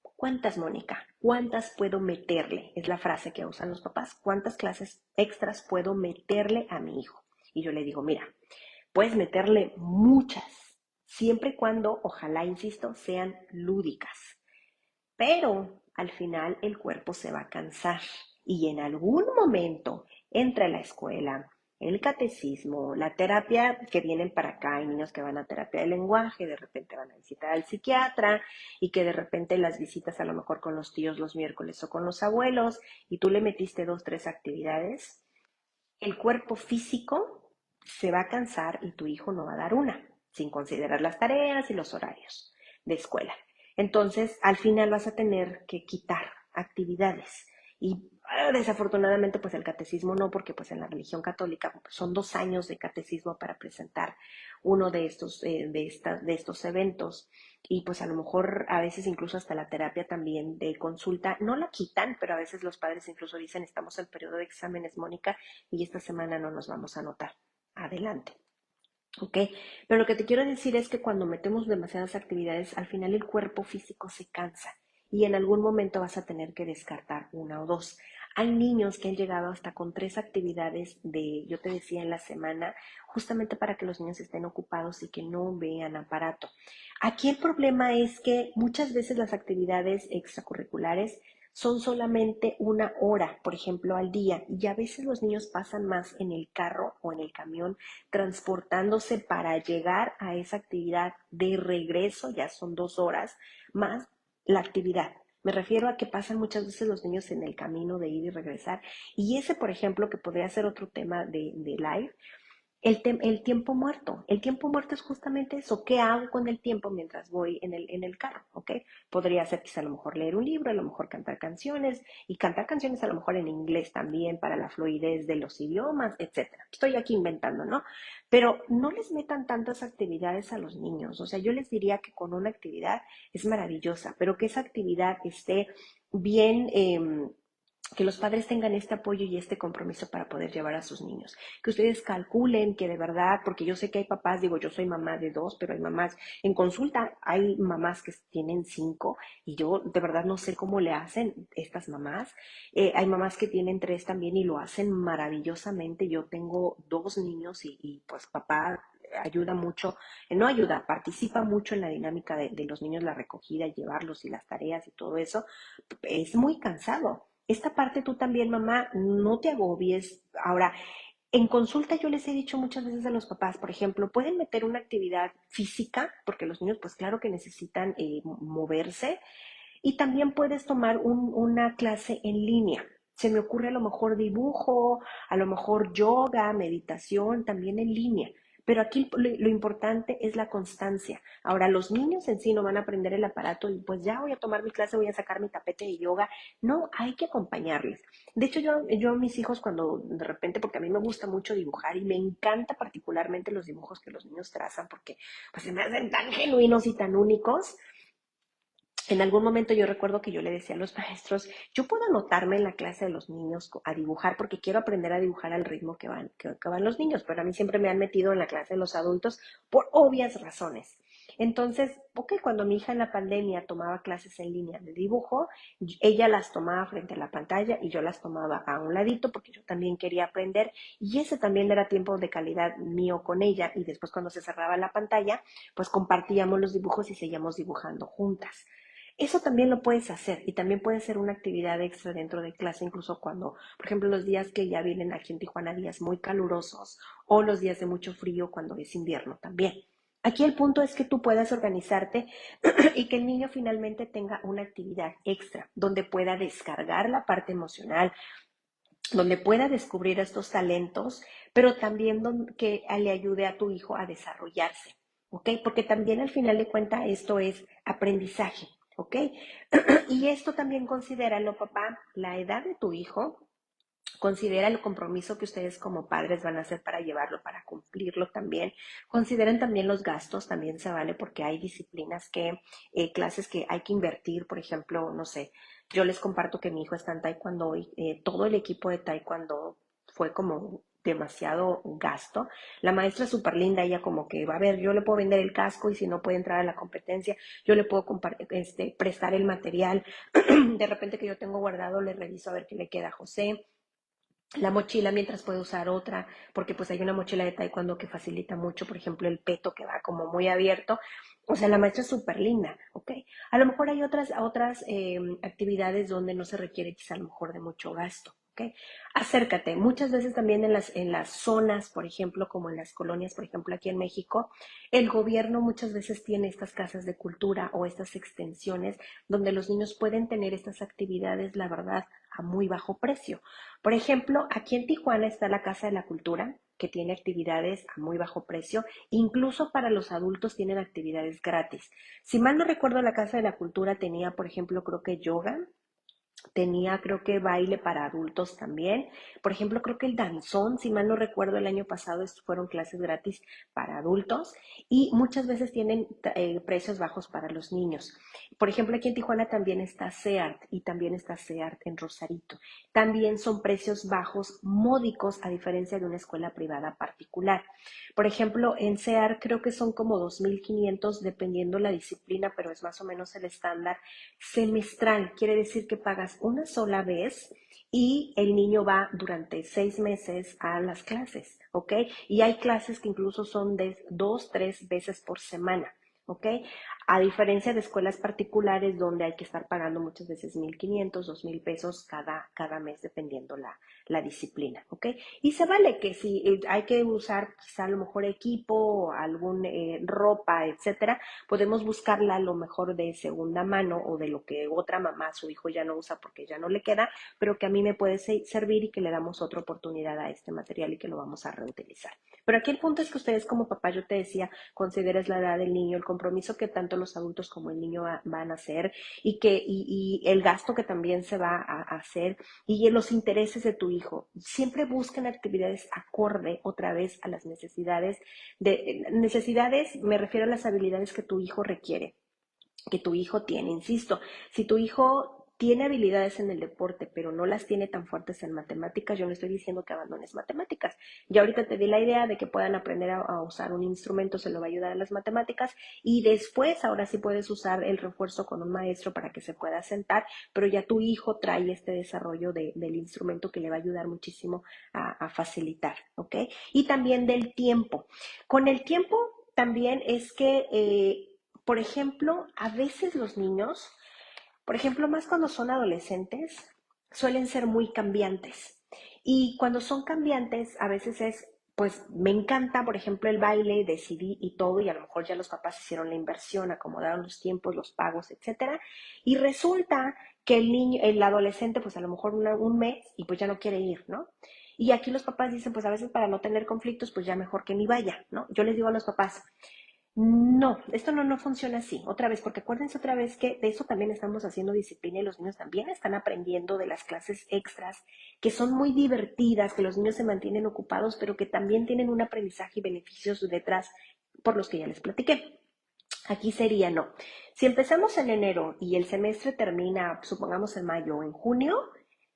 ¿Cuántas, Mónica? ¿Cuántas puedo meterle? Es la frase que usan los papás. ¿Cuántas clases extras puedo meterle a mi hijo? Y yo le digo, mira, puedes meterle muchas, siempre y cuando, ojalá, insisto, sean lúdicas. Pero al final el cuerpo se va a cansar y en algún momento entre la escuela, el catecismo, la terapia que vienen para acá, hay niños que van a terapia de lenguaje, de repente van a visitar al psiquiatra y que de repente las visitas a lo mejor con los tíos los miércoles o con los abuelos y tú le metiste 2, 3 actividades, el cuerpo físico se va a cansar y tu hijo no va a dar una, sin considerar las tareas y los horarios de escuela. Entonces, al final vas a tener que quitar actividades. Y desafortunadamente, pues el catecismo no, porque pues en la religión católica son 2 años de catecismo para presentar uno de estos eventos. Y pues a lo mejor a veces incluso hasta la terapia también de consulta, no la quitan, pero a veces los padres incluso dicen, estamos en periodo de exámenes, Mónica, y esta semana no nos vamos a anotar. Adelante. ¿Ok? Pero lo que te quiero decir es que cuando metemos demasiadas actividades, al final el cuerpo físico se cansa y en algún momento vas a tener que descartar una o dos. Hay niños que han llegado hasta con 3 actividades yo te decía, en la semana, justamente para que los niños estén ocupados y que no vean aparato. Aquí el problema es que muchas veces las actividades extracurriculares son solamente 1 hora, por ejemplo, al día, y a veces los niños pasan más en el carro o en el camión transportándose para llegar a esa actividad de regreso, ya son 2 horas, más la actividad. Me refiero a que pasan muchas veces los niños en el camino de ir y regresar. Y ese, por ejemplo, que podría ser otro tema de live, el tiempo muerto. El tiempo muerto es justamente eso. ¿Qué hago con el tiempo mientras voy en el carro? ¿Ok? Podría ser quizá a lo mejor leer un libro, a lo mejor cantar canciones, y cantar canciones a lo mejor en inglés también para la fluidez de los idiomas, etcétera. Estoy aquí inventando, ¿no? Pero no les metan tantas actividades a los niños. O sea, yo les diría que con una actividad es maravillosa, pero que esa actividad esté bien, que los padres tengan este apoyo y este compromiso para poder llevar a sus niños. Que ustedes calculen que de verdad, porque yo sé que hay papás, digo, yo soy mamá de 2, pero hay mamás, en consulta hay mamás que tienen 5 y yo de verdad no sé cómo le hacen estas mamás. Hay mamás que tienen 3 también y lo hacen maravillosamente. Yo tengo 2 niños y pues papá ayuda mucho, no ayuda, participa mucho en la dinámica de los niños, la recogida, llevarlos y las tareas y todo eso. Es muy cansado. Esta parte tú también, mamá, no te agobies. Ahora, en consulta yo les he dicho muchas veces a los papás, por ejemplo, pueden meter una actividad física, porque los niños pues claro que necesitan moverse, y también puedes tomar una clase en línea. Se me ocurre a lo mejor dibujo, a lo mejor yoga, meditación, también en línea. Pero aquí lo importante es la constancia. Ahora, los niños en sí no van a aprender el aparato y pues ya voy a tomar mi clase, voy a sacar mi tapete de yoga. No, hay que acompañarles. De hecho, yo a mis hijos cuando de repente, porque a mí me gusta mucho dibujar y me encanta particularmente los dibujos que los niños trazan porque pues se me hacen tan genuinos y tan únicos. En algún momento yo recuerdo que yo le decía a los maestros, yo puedo anotarme en la clase de los niños a dibujar porque quiero aprender a dibujar al ritmo que van los niños, pero a mí siempre me han metido en la clase de los adultos por obvias razones. Entonces, ok, cuando mi hija en la pandemia tomaba clases en línea de dibujo, ella las tomaba frente a la pantalla y yo las tomaba a un ladito porque yo también quería aprender y ese también era tiempo de calidad mío con ella y después cuando se cerraba la pantalla, pues compartíamos los dibujos y seguíamos dibujando juntas. Eso también lo puedes hacer y también puede ser una actividad extra dentro de clase, incluso cuando, por ejemplo, los días que ya vienen aquí en Tijuana, días muy calurosos o los días de mucho frío cuando es invierno también. Aquí el punto es que tú puedas organizarte y que el niño finalmente tenga una actividad extra donde pueda descargar la parte emocional, donde pueda descubrir estos talentos, pero también que le ayude a tu hijo a desarrollarse, ¿ok? Porque también al final de cuentas esto es aprendizaje, ¿ok? Y esto también considéralo, papá, la edad de tu hijo, considera el compromiso que ustedes como padres van a hacer para llevarlo, para cumplirlo también. Consideren también los gastos, también se vale porque hay disciplinas clases que hay que invertir, por ejemplo, no sé, yo les comparto que mi hijo está en taekwondo y todo el equipo de taekwondo fue como demasiado gasto. La maestra es súper linda, ella como que va a ver, yo le puedo vender el casco y si no puede entrar a la competencia, yo le puedo prestar el material. De repente que yo tengo guardado, le reviso a ver qué le queda a José, la mochila mientras puede usar otra, porque pues hay una mochila de taekwondo que facilita mucho, por ejemplo, el peto que va como muy abierto. O sea, la maestra es súper linda, ¿ok? A lo mejor hay otras actividades donde no se requiere quizá a lo mejor de mucho gasto, ¿ok? Acércate. Muchas veces también en las zonas, por ejemplo, como en las colonias, por ejemplo, aquí en México, el gobierno muchas veces tiene estas casas de cultura o estas extensiones donde los niños pueden tener estas actividades, la verdad, a muy bajo precio. Por ejemplo, aquí en Tijuana está la Casa de la Cultura, que tiene actividades a muy bajo precio, incluso para los adultos tienen actividades gratis. Si mal no recuerdo, la Casa de la Cultura tenía, por ejemplo, creo que yoga, tenía creo que baile para adultos también. Por ejemplo, creo que el danzón, si mal no recuerdo, el año pasado fueron clases gratis para adultos y muchas veces tienen precios bajos para los niños. Por ejemplo, aquí en Tijuana también está CEART y también está CEART en Rosarito. También son precios bajos, módicos, a diferencia de una escuela privada particular. Por ejemplo, en CEART creo que son como 2,500 dependiendo la disciplina, pero es más o menos el estándar semestral. Quiere decir que pagas una sola vez y el niño va durante 6 meses a las clases, ¿ok? Y hay clases que incluso son de 2, 3 veces por semana, ¿ok? A diferencia de escuelas particulares donde hay que estar pagando muchas veces 1,500, 2,000 pesos cada mes dependiendo la disciplina, ¿ok? Y se vale que si hay que usar quizá a lo mejor equipo, algún ropa, etcétera, podemos buscarla a lo mejor de segunda mano o de lo que otra mamá, su hijo ya no usa porque ya no le queda, pero que a mí me puede servir y que le damos otra oportunidad a este material y que lo vamos a reutilizar. Pero aquí el punto es que ustedes como papá, yo te decía, consideres la edad del niño, el compromiso que tanto los adultos como el niño van a hacer y el gasto que también se va a hacer y los intereses de tu hijo. Siempre busquen actividades acorde otra vez a las necesidades necesidades, me refiero a las habilidades que tu hijo requiere, que tu hijo tiene. Insisto, si tu hijo tiene habilidades en el deporte, pero no las tiene tan fuertes en matemáticas, yo no estoy diciendo que abandones matemáticas. Ya ahorita te di la idea de que puedan aprender a usar un instrumento, se lo va a ayudar a las matemáticas, y después, ahora sí puedes usar el refuerzo con un maestro para que se pueda sentar, pero ya tu hijo trae este desarrollo del instrumento que le va a ayudar muchísimo a facilitar, ¿ok? Y también del tiempo. Con el tiempo también es que por ejemplo, a veces los niños, por ejemplo, más cuando son adolescentes, suelen ser muy cambiantes. Y cuando son cambiantes, a veces pues me encanta, por ejemplo, el baile, decidí y todo, y a lo mejor ya los papás hicieron la inversión, acomodaron los tiempos, los pagos, etcétera. Y resulta que el adolescente, pues a lo mejor un mes y pues ya no quiere ir, ¿no? Y aquí los papás dicen, pues a veces para no tener conflictos, pues ya mejor que ni vaya, ¿no? Yo les digo a los papás, no, esto no funciona así. Otra vez, porque acuérdense otra vez que de eso también estamos haciendo disciplina y los niños también están aprendiendo de las clases extras, que son muy divertidas, que los niños se mantienen ocupados, pero que también tienen un aprendizaje y beneficios detrás por los que ya les platiqué. Aquí sería no. Si empezamos en enero y el semestre termina, supongamos en mayo o en junio,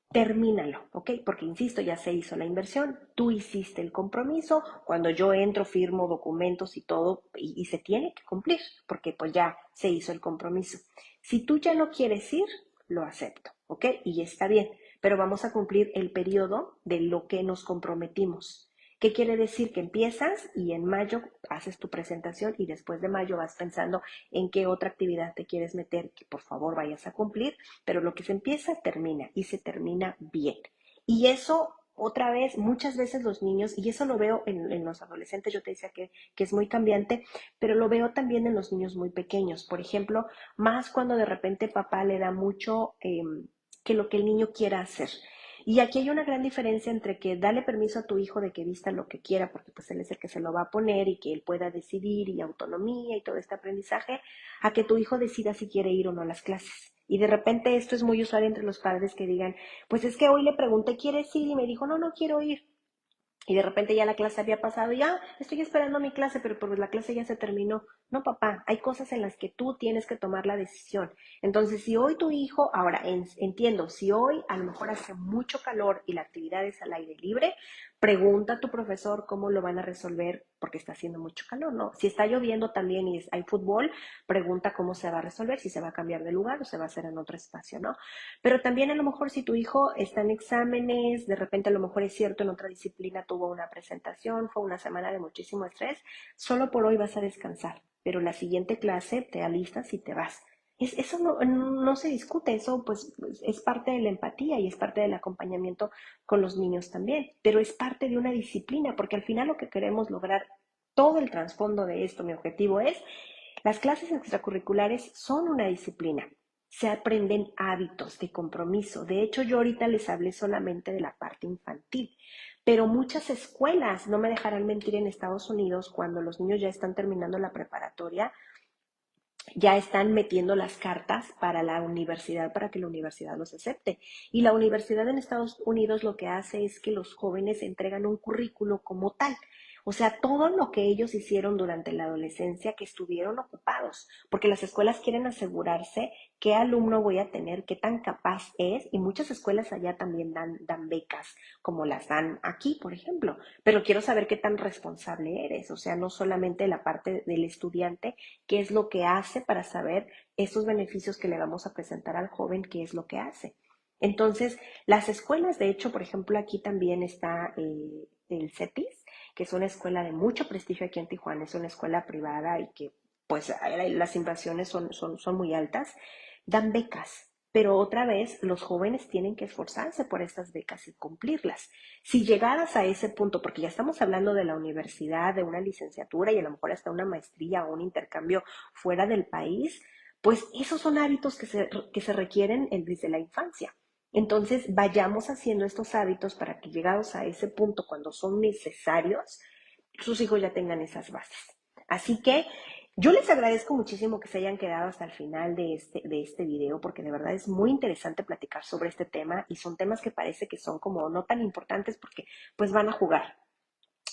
termínalo, ¿ok? Porque insisto, ya se hizo la inversión, tú hiciste el compromiso, cuando yo entro, firmo documentos y todo, y se tiene que cumplir, porque pues ya se hizo el compromiso. Si tú ya no quieres ir, lo acepto, ¿ok? Y está bien, pero vamos a cumplir el periodo de lo que nos comprometimos. ¿Qué quiere decir? Que empiezas y en mayo haces tu presentación y después de mayo vas pensando en qué otra actividad te quieres meter, que por favor vayas a cumplir, pero lo que se empieza termina y se termina bien. Y eso, otra vez, muchas veces los niños, y eso lo veo en los adolescentes, yo te decía que es muy cambiante, pero lo veo también en los niños muy pequeños. Por ejemplo, más cuando de repente papá le da mucho que lo que el niño quiera hacer. Y aquí hay una gran diferencia entre que dale permiso a tu hijo de que vista lo que quiera, porque pues él es el que se lo va a poner y que él pueda decidir y autonomía y todo este aprendizaje, a que tu hijo decida si quiere ir o no a las clases. Y de repente esto es muy usual entre los padres que digan, pues es que hoy le pregunté, ¿quieres ir? Y me dijo, no, no quiero ir. Y de repente ya la clase había pasado, ya estoy esperando mi clase, pero pues la clase ya se terminó. No, papá, hay cosas en las que tú tienes que tomar la decisión. Entonces, si hoy tu hijo, ahora entiendo, si hoy a lo mejor hace mucho calor y la actividad es al aire libre, pregunta a tu profesor cómo lo van a resolver porque está haciendo mucho calor, ¿no? Si está lloviendo también y hay fútbol, pregunta cómo se va a resolver, si se va a cambiar de lugar o se va a hacer en otro espacio, ¿no? Pero también a lo mejor si tu hijo está en exámenes, de repente a lo mejor es cierto, en otra disciplina tuvo una presentación, fue una semana de muchísimo estrés, solo por hoy vas a descansar, pero la siguiente clase te alistas y te vas. Eso no se discute, eso pues es parte de la empatía y es parte del acompañamiento con los niños también, pero es parte de una disciplina, porque al final lo que queremos lograr, todo el trasfondo de esto, mi objetivo es, las clases extracurriculares son una disciplina, se aprenden hábitos de compromiso. De hecho, yo ahorita les hablé solamente de la parte infantil, pero muchas escuelas, no me dejarán mentir, en Estados Unidos, cuando los niños ya están terminando la preparatoria, ya están metiendo las cartas para la universidad, para que la universidad los acepte. Y la universidad en Estados Unidos lo que hace es que los jóvenes entregan un currículo como tal. O sea, todo lo que ellos hicieron durante la adolescencia, que estuvieron ocupados, porque las escuelas quieren asegurarse qué alumno voy a tener, qué tan capaz es, y muchas escuelas allá también dan becas, como las dan aquí, por ejemplo, pero quiero saber qué tan responsable eres, o sea, no solamente la parte del estudiante, qué es lo que hace para saber esos beneficios que le vamos a presentar al joven, qué es lo que hace. Entonces, las escuelas, de hecho, por ejemplo, aquí también está el CETIS, que es una escuela de mucho prestigio aquí en Tijuana, es una escuela privada y que pues las inversiones son muy altas, dan becas, pero otra vez los jóvenes tienen que esforzarse por estas becas y cumplirlas. Si llegaras a ese punto, porque ya estamos hablando de la universidad, de una licenciatura y a lo mejor hasta una maestría o un intercambio fuera del país, pues esos son hábitos que se requieren desde la infancia. Entonces, vayamos haciendo estos hábitos para que llegados a ese punto, cuando son necesarios, sus hijos ya tengan esas bases. Así que yo les agradezco muchísimo que se hayan quedado hasta el final de este video, porque de verdad es muy interesante platicar sobre este tema y son temas que parece que son como no tan importantes porque pues van a jugar.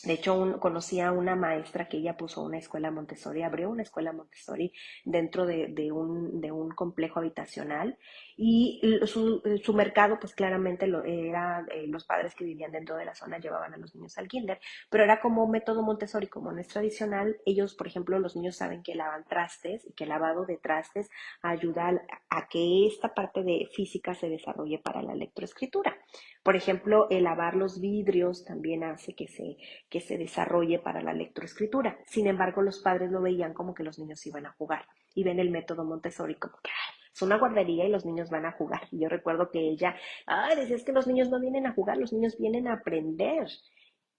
De hecho, conocí a una maestra que ella puso una escuela Montessori, abrió una escuela Montessori dentro de un complejo habitacional y su mercado, pues claramente era los padres que vivían dentro de la zona llevaban a los niños al kinder, pero era como método Montessori, como no es tradicional. Ellos, por ejemplo, los niños saben que lavan trastes y que el lavado de trastes ayuda a que esta parte de física se desarrolle para la lectoescritura. Por ejemplo, el lavar los vidrios también hace que se desarrolle para la lectoescritura. Sin embargo, los padres lo veían como que los niños iban a jugar y ven el método Montessori como que es una guardería y los niños van a jugar. Y yo recuerdo que ella, decía, es que los niños no vienen a jugar, los niños vienen a aprender.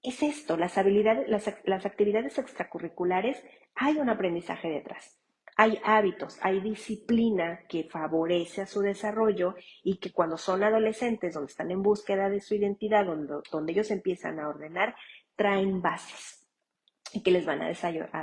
Es esto, las habilidades, las actividades extracurriculares, hay un aprendizaje detrás. Hay hábitos, hay disciplina que favorece a su desarrollo y que cuando son adolescentes, donde están en búsqueda de su identidad, donde ellos empiezan a ordenar, traen bases y que les van a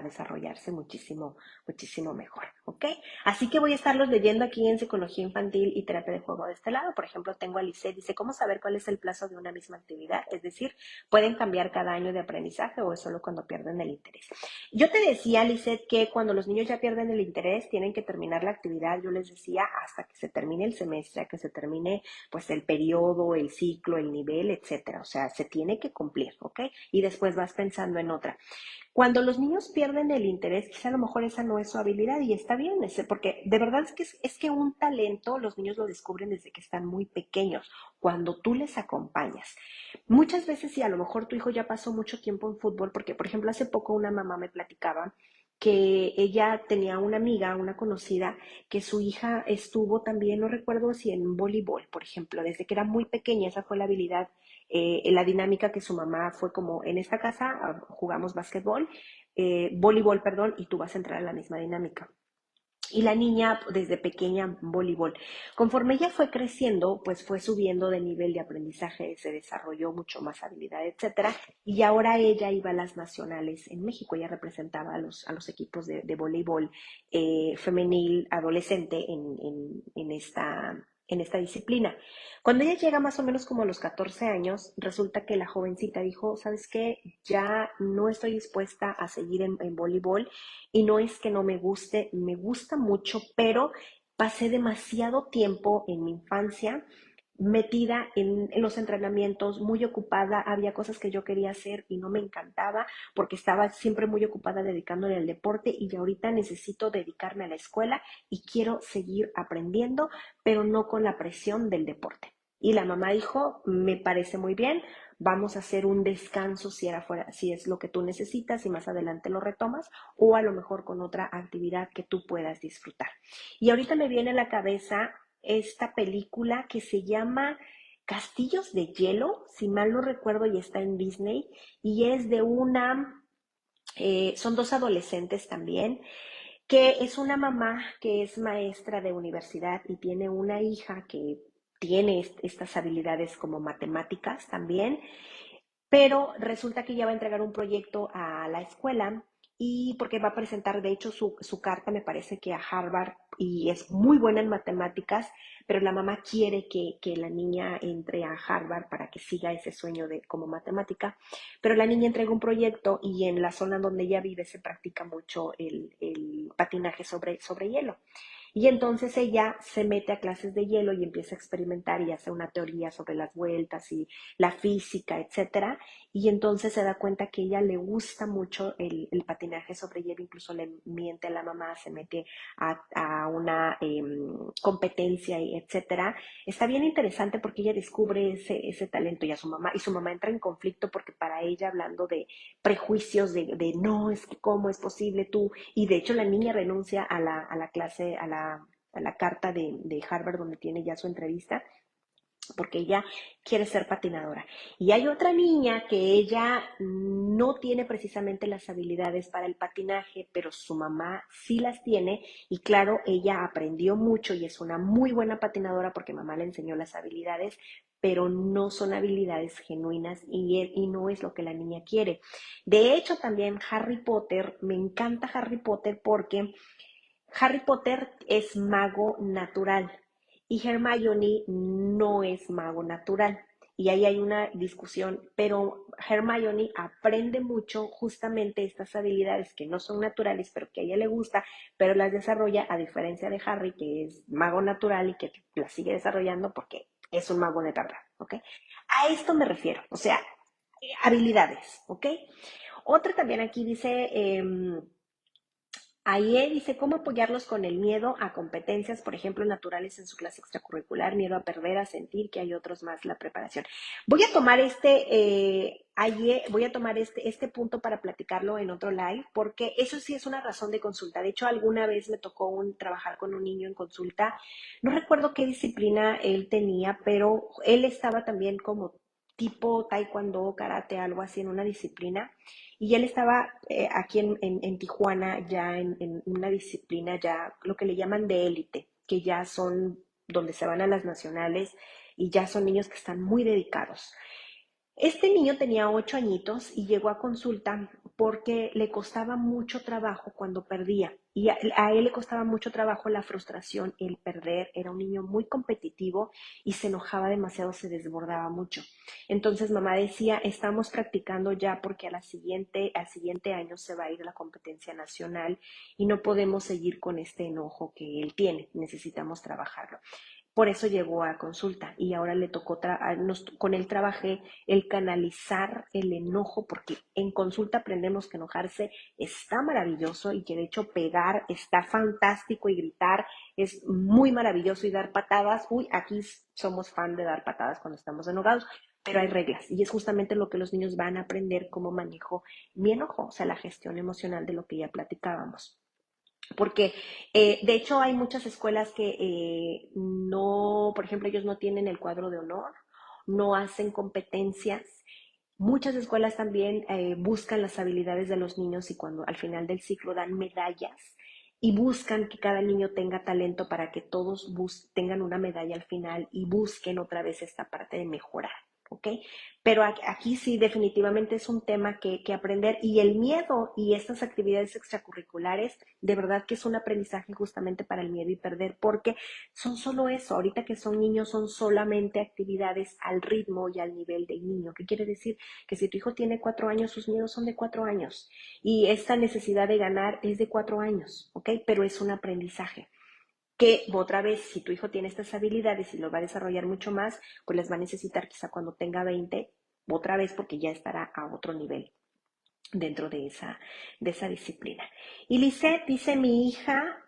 desarrollarse muchísimo, muchísimo mejor, ¿ok? Así que voy a estarlos leyendo aquí en Psicología Infantil y Terapia de Juego de este lado. Por ejemplo, tengo a Lisette, dice, ¿cómo saber cuál es el plazo de una misma actividad? Es decir, ¿pueden cambiar cada año de aprendizaje o es solo cuando pierden el interés? Yo te decía, Lisette, que cuando los niños ya pierden el interés, tienen que terminar la actividad, yo les decía, hasta que se termine el semestre, que se termine pues el periodo, el ciclo, el nivel, etcétera. O sea, se tiene que cumplir, ¿ok? Y después vas pensando en otra. Cuando los niños pierden el interés, quizá a lo mejor esa no es su habilidad y está bien, porque de verdad es que un talento los niños lo descubren desde que están muy pequeños, cuando tú les acompañas. Muchas veces, si a lo mejor tu hijo ya pasó mucho tiempo en fútbol, porque por ejemplo hace poco una mamá me platicaba que ella tenía una amiga, una conocida, que su hija estuvo también, no recuerdo si en voleibol, por ejemplo, desde que era muy pequeña, esa fue la habilidad, la dinámica que su mamá fue como, en esta casa jugamos básquetbol, voleibol, perdón, y tú vas a entrar a la misma dinámica. Y la niña desde pequeña voleibol. Conforme ella fue creciendo, pues fue subiendo de nivel de aprendizaje, se desarrolló mucho más habilidad, etcétera. Y ahora ella iba a las nacionales en México, ella representaba a los equipos de voleibol femenil adolescente en esta disciplina. Cuando ella llega más o menos como a los 14 años, resulta que la jovencita dijo, ¿sabes qué? Ya no estoy dispuesta a seguir en voleibol y no es que no me guste, me gusta mucho, pero pasé demasiado tiempo en mi infancia metida en los entrenamientos, muy ocupada, había cosas que yo quería hacer y no me encantaba porque estaba siempre muy ocupada dedicándole al deporte y ahorita necesito dedicarme a la escuela y quiero seguir aprendiendo, pero no con la presión del deporte. Y la mamá dijo, me parece muy bien, vamos a hacer un descanso si era fuera, si es lo que tú necesitas y más adelante lo retomas o a lo mejor con otra actividad que tú puedas disfrutar. Y ahorita me viene a la cabeza esta película que se llama Castillos de Hielo, si mal no recuerdo, y está en Disney, y es de son dos adolescentes también, que es una mamá que es maestra de universidad y tiene una hija que tiene estas habilidades como matemáticas también, pero resulta que ella va a entregar un proyecto a la escuela y porque va a presentar, de hecho, su carta me parece que a Harvard y es muy buena en matemáticas, pero la mamá quiere que la niña entre a Harvard para que siga ese sueño de como matemática, pero la niña entrega un proyecto y en la zona donde ella vive se practica mucho el patinaje sobre hielo. Y entonces ella se mete a clases de hielo y empieza a experimentar y hace una teoría sobre las vueltas y la física, etcétera. Y entonces se da cuenta que a ella le gusta mucho el patinaje sobre hielo, incluso le miente a la mamá, se mete a una competencia, etcétera. Está bien interesante porque ella descubre ese talento y su mamá entra en conflicto porque para ella, hablando de prejuicios, de no, es que cómo es posible tú, y de hecho la niña renuncia a la clase, a la carta de Harvard donde tiene ya su entrevista, porque ella quiere ser patinadora. Y hay otra niña que ella no tiene precisamente las habilidades para el patinaje, pero su mamá sí las tiene y claro, ella aprendió mucho y es una muy buena patinadora porque mamá le enseñó las habilidades, pero no son habilidades genuinas y no es lo que la niña quiere. De hecho, también Harry Potter, me encanta Harry Potter porque Harry Potter es mago natural y Hermione no es mago natural. Y ahí hay una discusión, pero Hermione aprende mucho justamente estas habilidades que no son naturales, pero que a ella le gusta, pero las desarrolla a diferencia de Harry, que es mago natural y que las sigue desarrollando porque es un mago de verdad, ¿ok? A esto me refiero, o sea, habilidades, ¿ok? Otra también aquí dice, ahí dice cómo apoyarlos con el miedo a competencias, por ejemplo, naturales en su clase extracurricular, miedo a perder, a sentir que hay otros más, la preparación. Voy a tomar voy a tomar este punto para platicarlo en otro live, porque eso sí es una razón de consulta. De hecho, alguna vez me tocó trabajar con un niño en consulta. No recuerdo qué disciplina él tenía, pero él estaba también como tipo taekwondo, karate, algo así en una disciplina y él estaba aquí en Tijuana ya en una disciplina ya, lo que le llaman de élite, que ya son donde se van a las nacionales y ya son niños que están muy dedicados. Este niño tenía 8 añitos y llegó a consulta porque le costaba mucho trabajo cuando perdía. Y a él le costaba mucho trabajo la frustración, el perder. Era un niño muy competitivo y se enojaba demasiado, se desbordaba mucho. Entonces mamá decía, estamos practicando ya porque al siguiente año se va a ir a la competencia nacional y no podemos seguir con este enojo que él tiene. Necesitamos trabajarlo. Por eso llegó a consulta y ahora le tocó, con él trabajé el canalizar el enojo, porque en consulta aprendemos que enojarse está maravilloso y que de hecho pegar está fantástico y gritar es muy maravilloso y dar patadas. Uy, aquí somos fan de dar patadas cuando estamos enojados, pero hay reglas y es justamente lo que los niños van a aprender, cómo manejo mi enojo, o sea, la gestión emocional de lo que ya platicábamos. Porque de hecho hay muchas escuelas que no, por ejemplo, ellos no tienen el cuadro de honor, no hacen competencias. Muchas escuelas también buscan las habilidades de los niños y cuando al final del ciclo dan medallas y buscan que cada niño tenga talento para que todos tengan una medalla al final y busquen otra vez esta parte de mejorar. ¿Ok? Pero aquí sí definitivamente es un tema que aprender y el miedo y estas actividades extracurriculares, de verdad que es un aprendizaje justamente para el miedo y perder, porque son solo eso, ahorita que son niños son solamente actividades al ritmo y al nivel del niño. ¿Qué quiere decir? Que si tu hijo tiene 4 años, sus miedos son de 4 años y esta necesidad de ganar es de 4 años, ¿ok? Pero es un aprendizaje que otra vez, si tu hijo tiene estas habilidades y lo va a desarrollar mucho más, pues las va a necesitar quizá cuando tenga 20, otra vez porque ya estará a otro nivel dentro de esa disciplina. Y Lisette dice, mi hija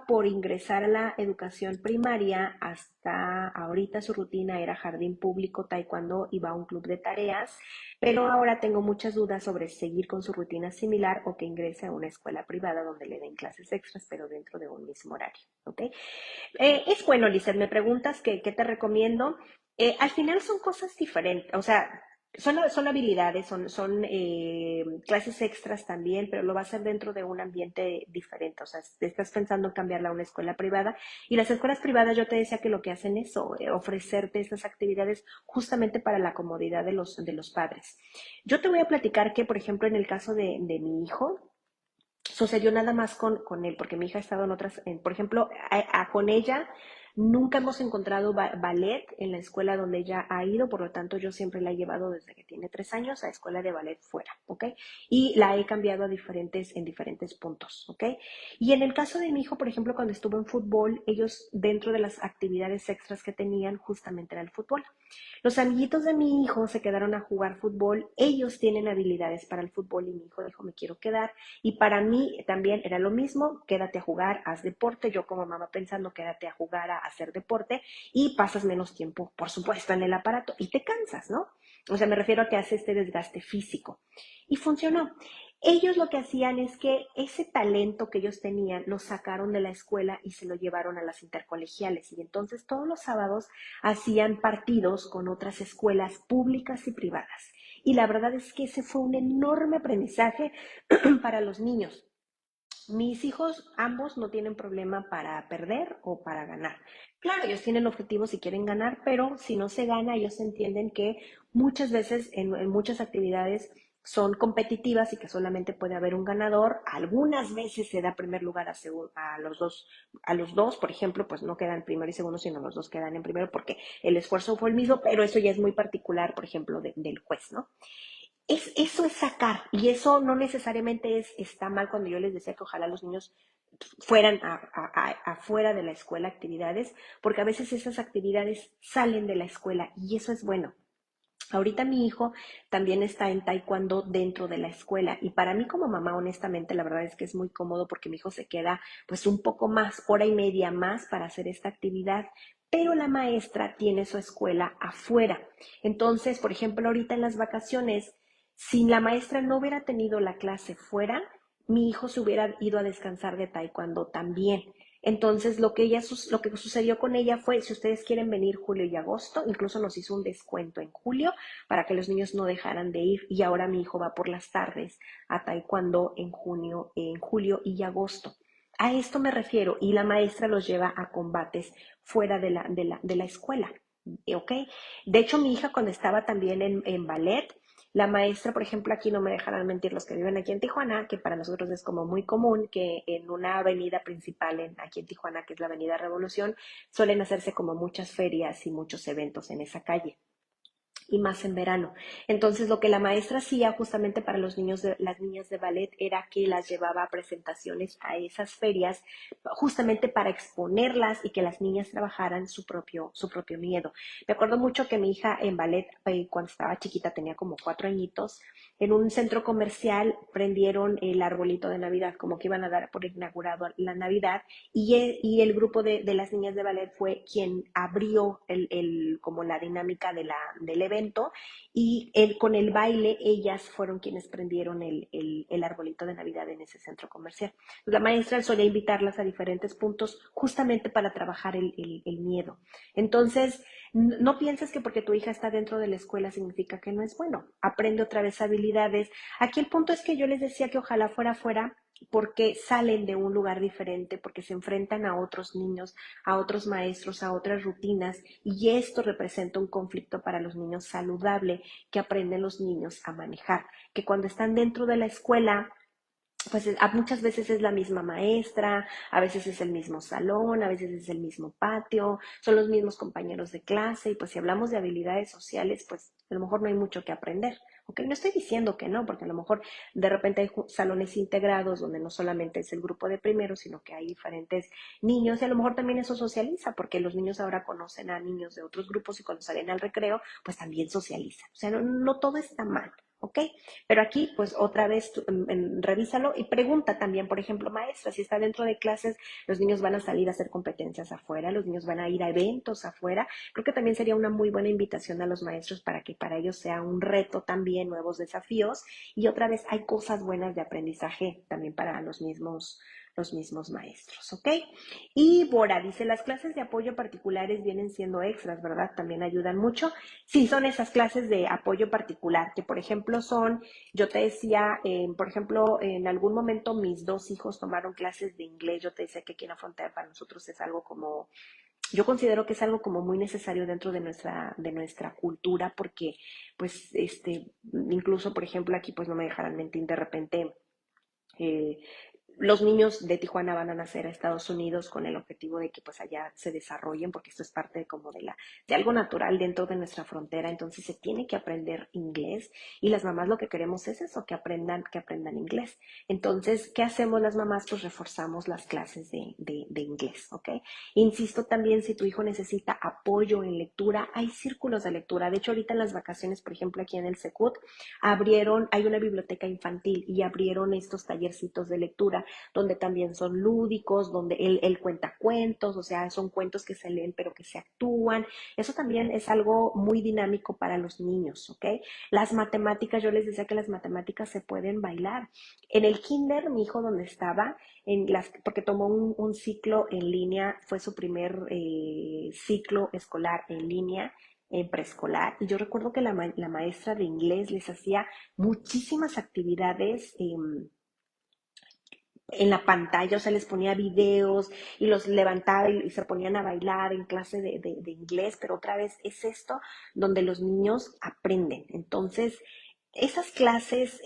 por ingresar a la educación primaria, hasta ahorita su rutina era jardín público, taekwondo y va a un club de tareas, pero ahora tengo muchas dudas sobre seguir con su rutina similar o que ingrese a una escuela privada donde le den clases extras, pero dentro de un mismo horario. ¿Ok? Es bueno, Lizeth, me preguntas qué te recomiendo. Al final son cosas diferentes, o sea, son habilidades, son clases extras también, pero lo va a hacer dentro de un ambiente diferente. O sea, estás pensando en cambiarla a una escuela privada y las escuelas privadas yo te decía que lo que hacen es ofrecerte estas actividades justamente para la comodidad de los padres. Yo te voy a platicar que, por ejemplo, en el caso de mi hijo, sucedió nada más con él, porque mi hija ha estado en otras, por ejemplo, con ella nunca hemos encontrado ballet en la escuela donde ella ha ido, por lo tanto yo siempre la he llevado desde que tiene 3 años a escuela de ballet fuera, ¿ok? Y la he cambiado en diferentes puntos, ¿ok? Y en el caso de mi hijo, por ejemplo, cuando estuvo en fútbol, ellos dentro de las actividades extras que tenían justamente era el fútbol. Los amiguitos de mi hijo se quedaron a jugar fútbol, ellos tienen habilidades para el fútbol y mi hijo dijo, me quiero quedar. Y para mí también era lo mismo, quédate a jugar, haz deporte, yo como mamá pensando, quédate a jugar, a hacer deporte y pasas menos tiempo, por supuesto, en el aparato y te cansas, ¿no? O sea, me refiero a que hace este desgaste físico. Y funcionó. Ellos lo que hacían es que ese talento que ellos tenían lo sacaron de la escuela y se lo llevaron a las intercolegiales. Y entonces todos los sábados hacían partidos con otras escuelas públicas y privadas. Y la verdad es que ese fue un enorme aprendizaje para los niños. Mis hijos, ambos, no tienen problema para perder o para ganar. Claro, ellos tienen objetivos y quieren ganar, pero si no se gana, ellos entienden que muchas veces en muchas actividades son competitivas y que solamente puede haber un ganador. Algunas veces se da primer lugar a los dos, por ejemplo, pues no quedan primero y segundo, sino los dos quedan en primero porque el esfuerzo fue el mismo, pero eso ya es muy particular, por ejemplo, del juez, ¿no? Eso es sacar, y eso no necesariamente está mal cuando yo les decía que ojalá los niños fueran afuera de la escuela actividades, porque a veces esas actividades salen de la escuela y eso es bueno. Ahorita mi hijo también está en taekwondo dentro de la escuela y para mí como mamá, honestamente, la verdad es que es muy cómodo porque mi hijo se queda pues un poco más, hora y media más para hacer esta actividad, pero la maestra tiene su escuela afuera. Entonces, por ejemplo, ahorita en las vacaciones, si la maestra no hubiera tenido la clase fuera, mi hijo se hubiera ido a descansar de taekwondo también. Entonces, lo que sucedió con ella fue, si ustedes quieren venir julio y agosto, incluso nos hizo un descuento en julio para que los niños no dejaran de ir. Y ahora mi hijo va por las tardes a taekwondo en julio y agosto. A esto me refiero, y la maestra los lleva a combates fuera de la escuela. ¿Ok? De hecho, mi hija cuando estaba también en ballet, la maestra, por ejemplo, aquí no me dejarán mentir los que viven aquí en Tijuana, que para nosotros es como muy común que en una avenida principal aquí en Tijuana, que es la Avenida Revolución, suelen hacerse como muchas ferias y muchos eventos en esa calle. y más en verano. Entonces, lo que la maestra hacía justamente para los niños las niñas de ballet era que las llevaba a presentaciones a esas ferias, justamente para exponerlas y que las niñas trabajaran su propio miedo. Me acuerdo mucho que mi hija en ballet, cuando estaba chiquita, tenía como 4 añitos, en un centro comercial prendieron el arbolito de Navidad, como que iban a dar por inaugurado la Navidad, y el grupo de las niñas de ballet fue quien abrió como la dinámica del evento, y con el baile ellas fueron quienes prendieron el arbolito de Navidad en ese centro comercial. La maestra solía invitarlas a diferentes puntos justamente para trabajar el miedo. Entonces, no pienses que porque tu hija está dentro de la escuela significa que no es bueno. Aprende otra vez habilidades. Aquí el punto es que yo les decía que ojalá fuera fuera, porque salen de un lugar diferente, porque se enfrentan a otros niños, a otros maestros, a otras rutinas, y esto representa un conflicto para los niños saludable que aprenden los niños a manejar, que cuando están dentro de la escuela pues muchas veces es la misma maestra, a veces es el mismo salón, a veces es el mismo patio, son los mismos compañeros de clase, y pues si hablamos de habilidades sociales, pues a lo mejor no hay mucho que aprender. ¿Ok? No estoy diciendo que no, porque a lo mejor de repente hay salones integrados donde no solamente es el grupo de primero, sino que hay diferentes niños, y a lo mejor también eso socializa, porque los niños ahora conocen a niños de otros grupos, y cuando salen al recreo, pues también socializan. O sea, no todo está mal. ¿Ok? Pero aquí, pues otra vez, revísalo y pregunta también, por ejemplo, maestra, si está dentro de clases, los niños van a salir a hacer competencias afuera, los niños van a ir a eventos afuera. Creo que también sería una muy buena invitación a los maestros para que para ellos sea un reto también, nuevos desafíos. Y otra vez, hay cosas buenas de aprendizaje también para los mismos maestros, ¿ok? Y Bora dice, las clases de apoyo particulares vienen siendo extras, ¿verdad? También ayudan mucho. Sí, son esas clases de apoyo particular, que por ejemplo yo te decía, por ejemplo, en algún momento mis 2 hijos tomaron clases de inglés. Yo te decía que aquí en la frontera para nosotros es algo como, yo considero que es algo como muy necesario dentro de nuestra cultura, porque pues incluso por ejemplo aquí pues no me dejarán mentir, de repente eh, los niños de Tijuana van a nacer a Estados Unidos con el objetivo de que pues allá se desarrollen, porque esto es parte como de algo natural dentro de nuestra frontera. Entonces se tiene que aprender inglés, y las mamás lo que queremos es eso, que aprendan inglés. Entonces, ¿qué hacemos las mamás? Pues reforzamos las clases de inglés, ¿ok? Insisto también, si tu hijo necesita apoyo en lectura, hay círculos de lectura. De hecho, ahorita en las vacaciones, por ejemplo, aquí en el Secut, hay una biblioteca infantil, y abrieron estos tallercitos de lectura donde también son lúdicos, donde él cuenta cuentos, o sea, son cuentos que se leen pero que se actúan. Eso también es algo muy dinámico para los niños, ¿ok? Las matemáticas, yo les decía que las matemáticas se pueden bailar. En el kinder, mi hijo donde estaba, porque tomó un ciclo en línea, fue su primer ciclo escolar en línea, en preescolar, y yo recuerdo que la maestra de inglés les hacía muchísimas actividades en la pantalla, o sea, les ponía videos y los levantaba y se ponían a bailar en clase de inglés, pero otra vez es esto donde los niños aprenden. Entonces, esas clases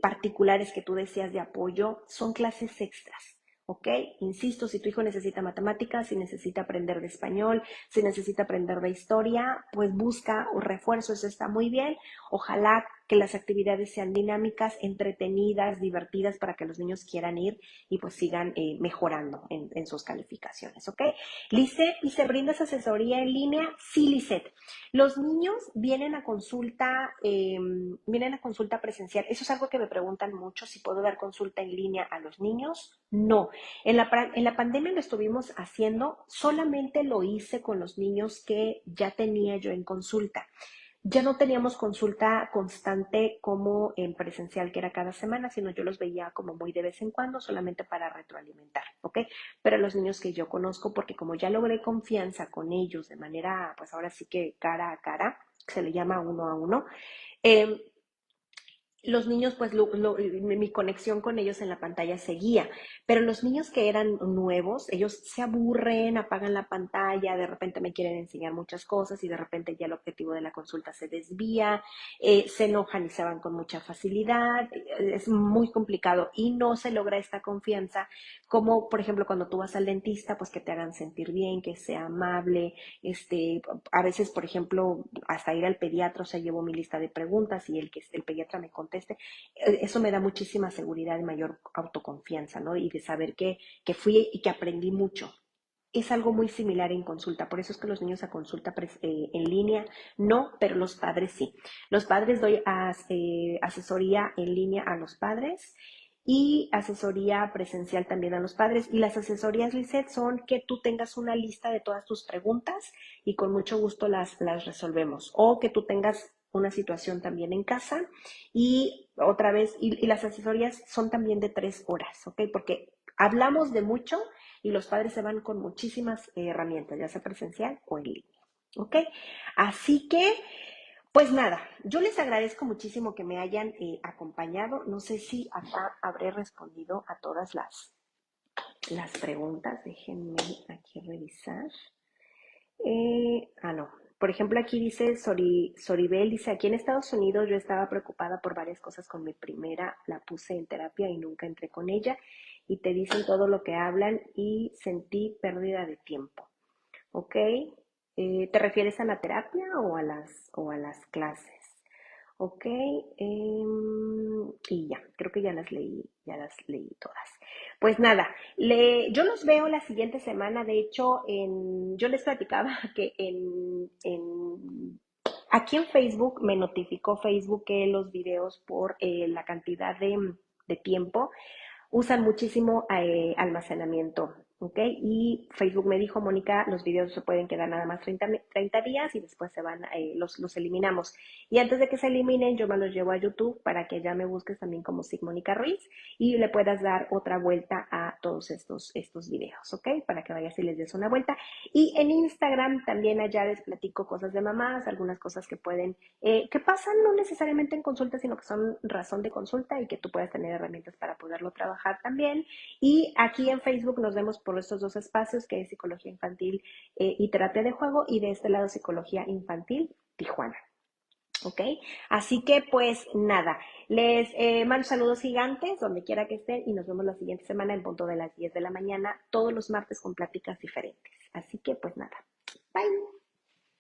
particulares que tú decías de apoyo son clases extras. ¿Ok? Insisto, si tu hijo necesita matemáticas, si necesita aprender de español, si necesita aprender de historia, pues busca un refuerzo, eso está muy bien. Ojalá que las actividades sean dinámicas, entretenidas, divertidas, para que los niños quieran ir y pues sigan mejorando en sus calificaciones, ¿ok? Lisette, ¿y se brinda esa asesoría en línea? Sí, Lisette. Los niños vienen a consulta presencial. Eso es algo que me preguntan mucho, si puedo dar consulta en línea a los niños. No. En la pandemia lo estuvimos haciendo, solamente lo hice con los niños que ya tenía yo en consulta. Ya no teníamos consulta constante como en presencial, que era cada semana, sino yo los veía como muy de vez en cuando, solamente para retroalimentar, ¿ok? Pero los niños que yo conozco, porque como ya logré confianza con ellos de manera, pues ahora sí que cara a cara, se le llama uno a uno, eh, los niños, pues mi conexión con ellos en la pantalla seguía, pero los niños que eran nuevos, ellos se aburren, apagan la pantalla, de repente me quieren enseñar muchas cosas y de repente ya el objetivo de la consulta se desvía, se enojan y se van con mucha facilidad, es muy complicado y no se logra esta confianza como, por ejemplo, cuando tú vas al dentista, pues que te hagan sentir bien, que sea amable, a veces, por ejemplo, hasta ir al pediatra, o sea, llevo mi lista de preguntas y el pediatra me conteste, eso me da muchísima seguridad y mayor autoconfianza, ¿no? Y de saber que fui y que aprendí mucho. Es algo muy similar en consulta, por eso es que los niños a consulta en línea no, pero los padres sí. Los padres doy asesoría en línea a los padres y asesoría presencial también a los padres. Y las asesorías, Lisette, son que tú tengas una lista de todas tus preguntas y con mucho gusto las resolvemos. O que tú tengas una situación también en casa y otra vez, y las asesorías son también de 3 horas, ¿ok? Porque hablamos de mucho y los padres se van con muchísimas herramientas, ya sea presencial o en línea, ¿ok? Así que pues nada, yo les agradezco muchísimo que me hayan acompañado. No sé si acá habré respondido a todas las preguntas. Déjenme aquí revisar. No. Por ejemplo, aquí dice Soribel, dice, aquí en Estados Unidos yo estaba preocupada por varias cosas con mi primera, la puse en terapia y nunca entré con ella y te dicen todo lo que hablan y sentí pérdida de tiempo. ¿Ok? ¿Te refieres a la terapia o a las clases? Ok, y ya, creo que ya las leí todas. Pues nada, yo los veo la siguiente semana. De hecho, yo les platicaba que aquí en Facebook me notificó Facebook que los videos por la cantidad de tiempo usan muchísimo almacenamiento, ¿ok? Y Facebook me dijo, Mónica, los videos se pueden quedar nada más 30 días y después los eliminamos. Y antes de que se eliminen, yo me los llevo a YouTube para que ya me busques también como Mónica Ruiz y le puedas dar otra vuelta a todos estos videos, ¿ok? Para que vayas y les des una vuelta. Y en Instagram también allá les platico cosas de mamás, algunas cosas que pasan no necesariamente en consulta, sino que son razón de consulta y que tú puedas tener herramientas para poderlo trabajar también. Y aquí en Facebook nos vemos por estos dos espacios, que es psicología infantil y terapia de juego, y de este lado psicología infantil Tijuana. ¿Ok? Así que pues nada, les mando saludos gigantes donde quiera que estén y nos vemos la siguiente semana en punto de las 10 de la mañana, todos los martes con pláticas diferentes. Así que pues nada, bye.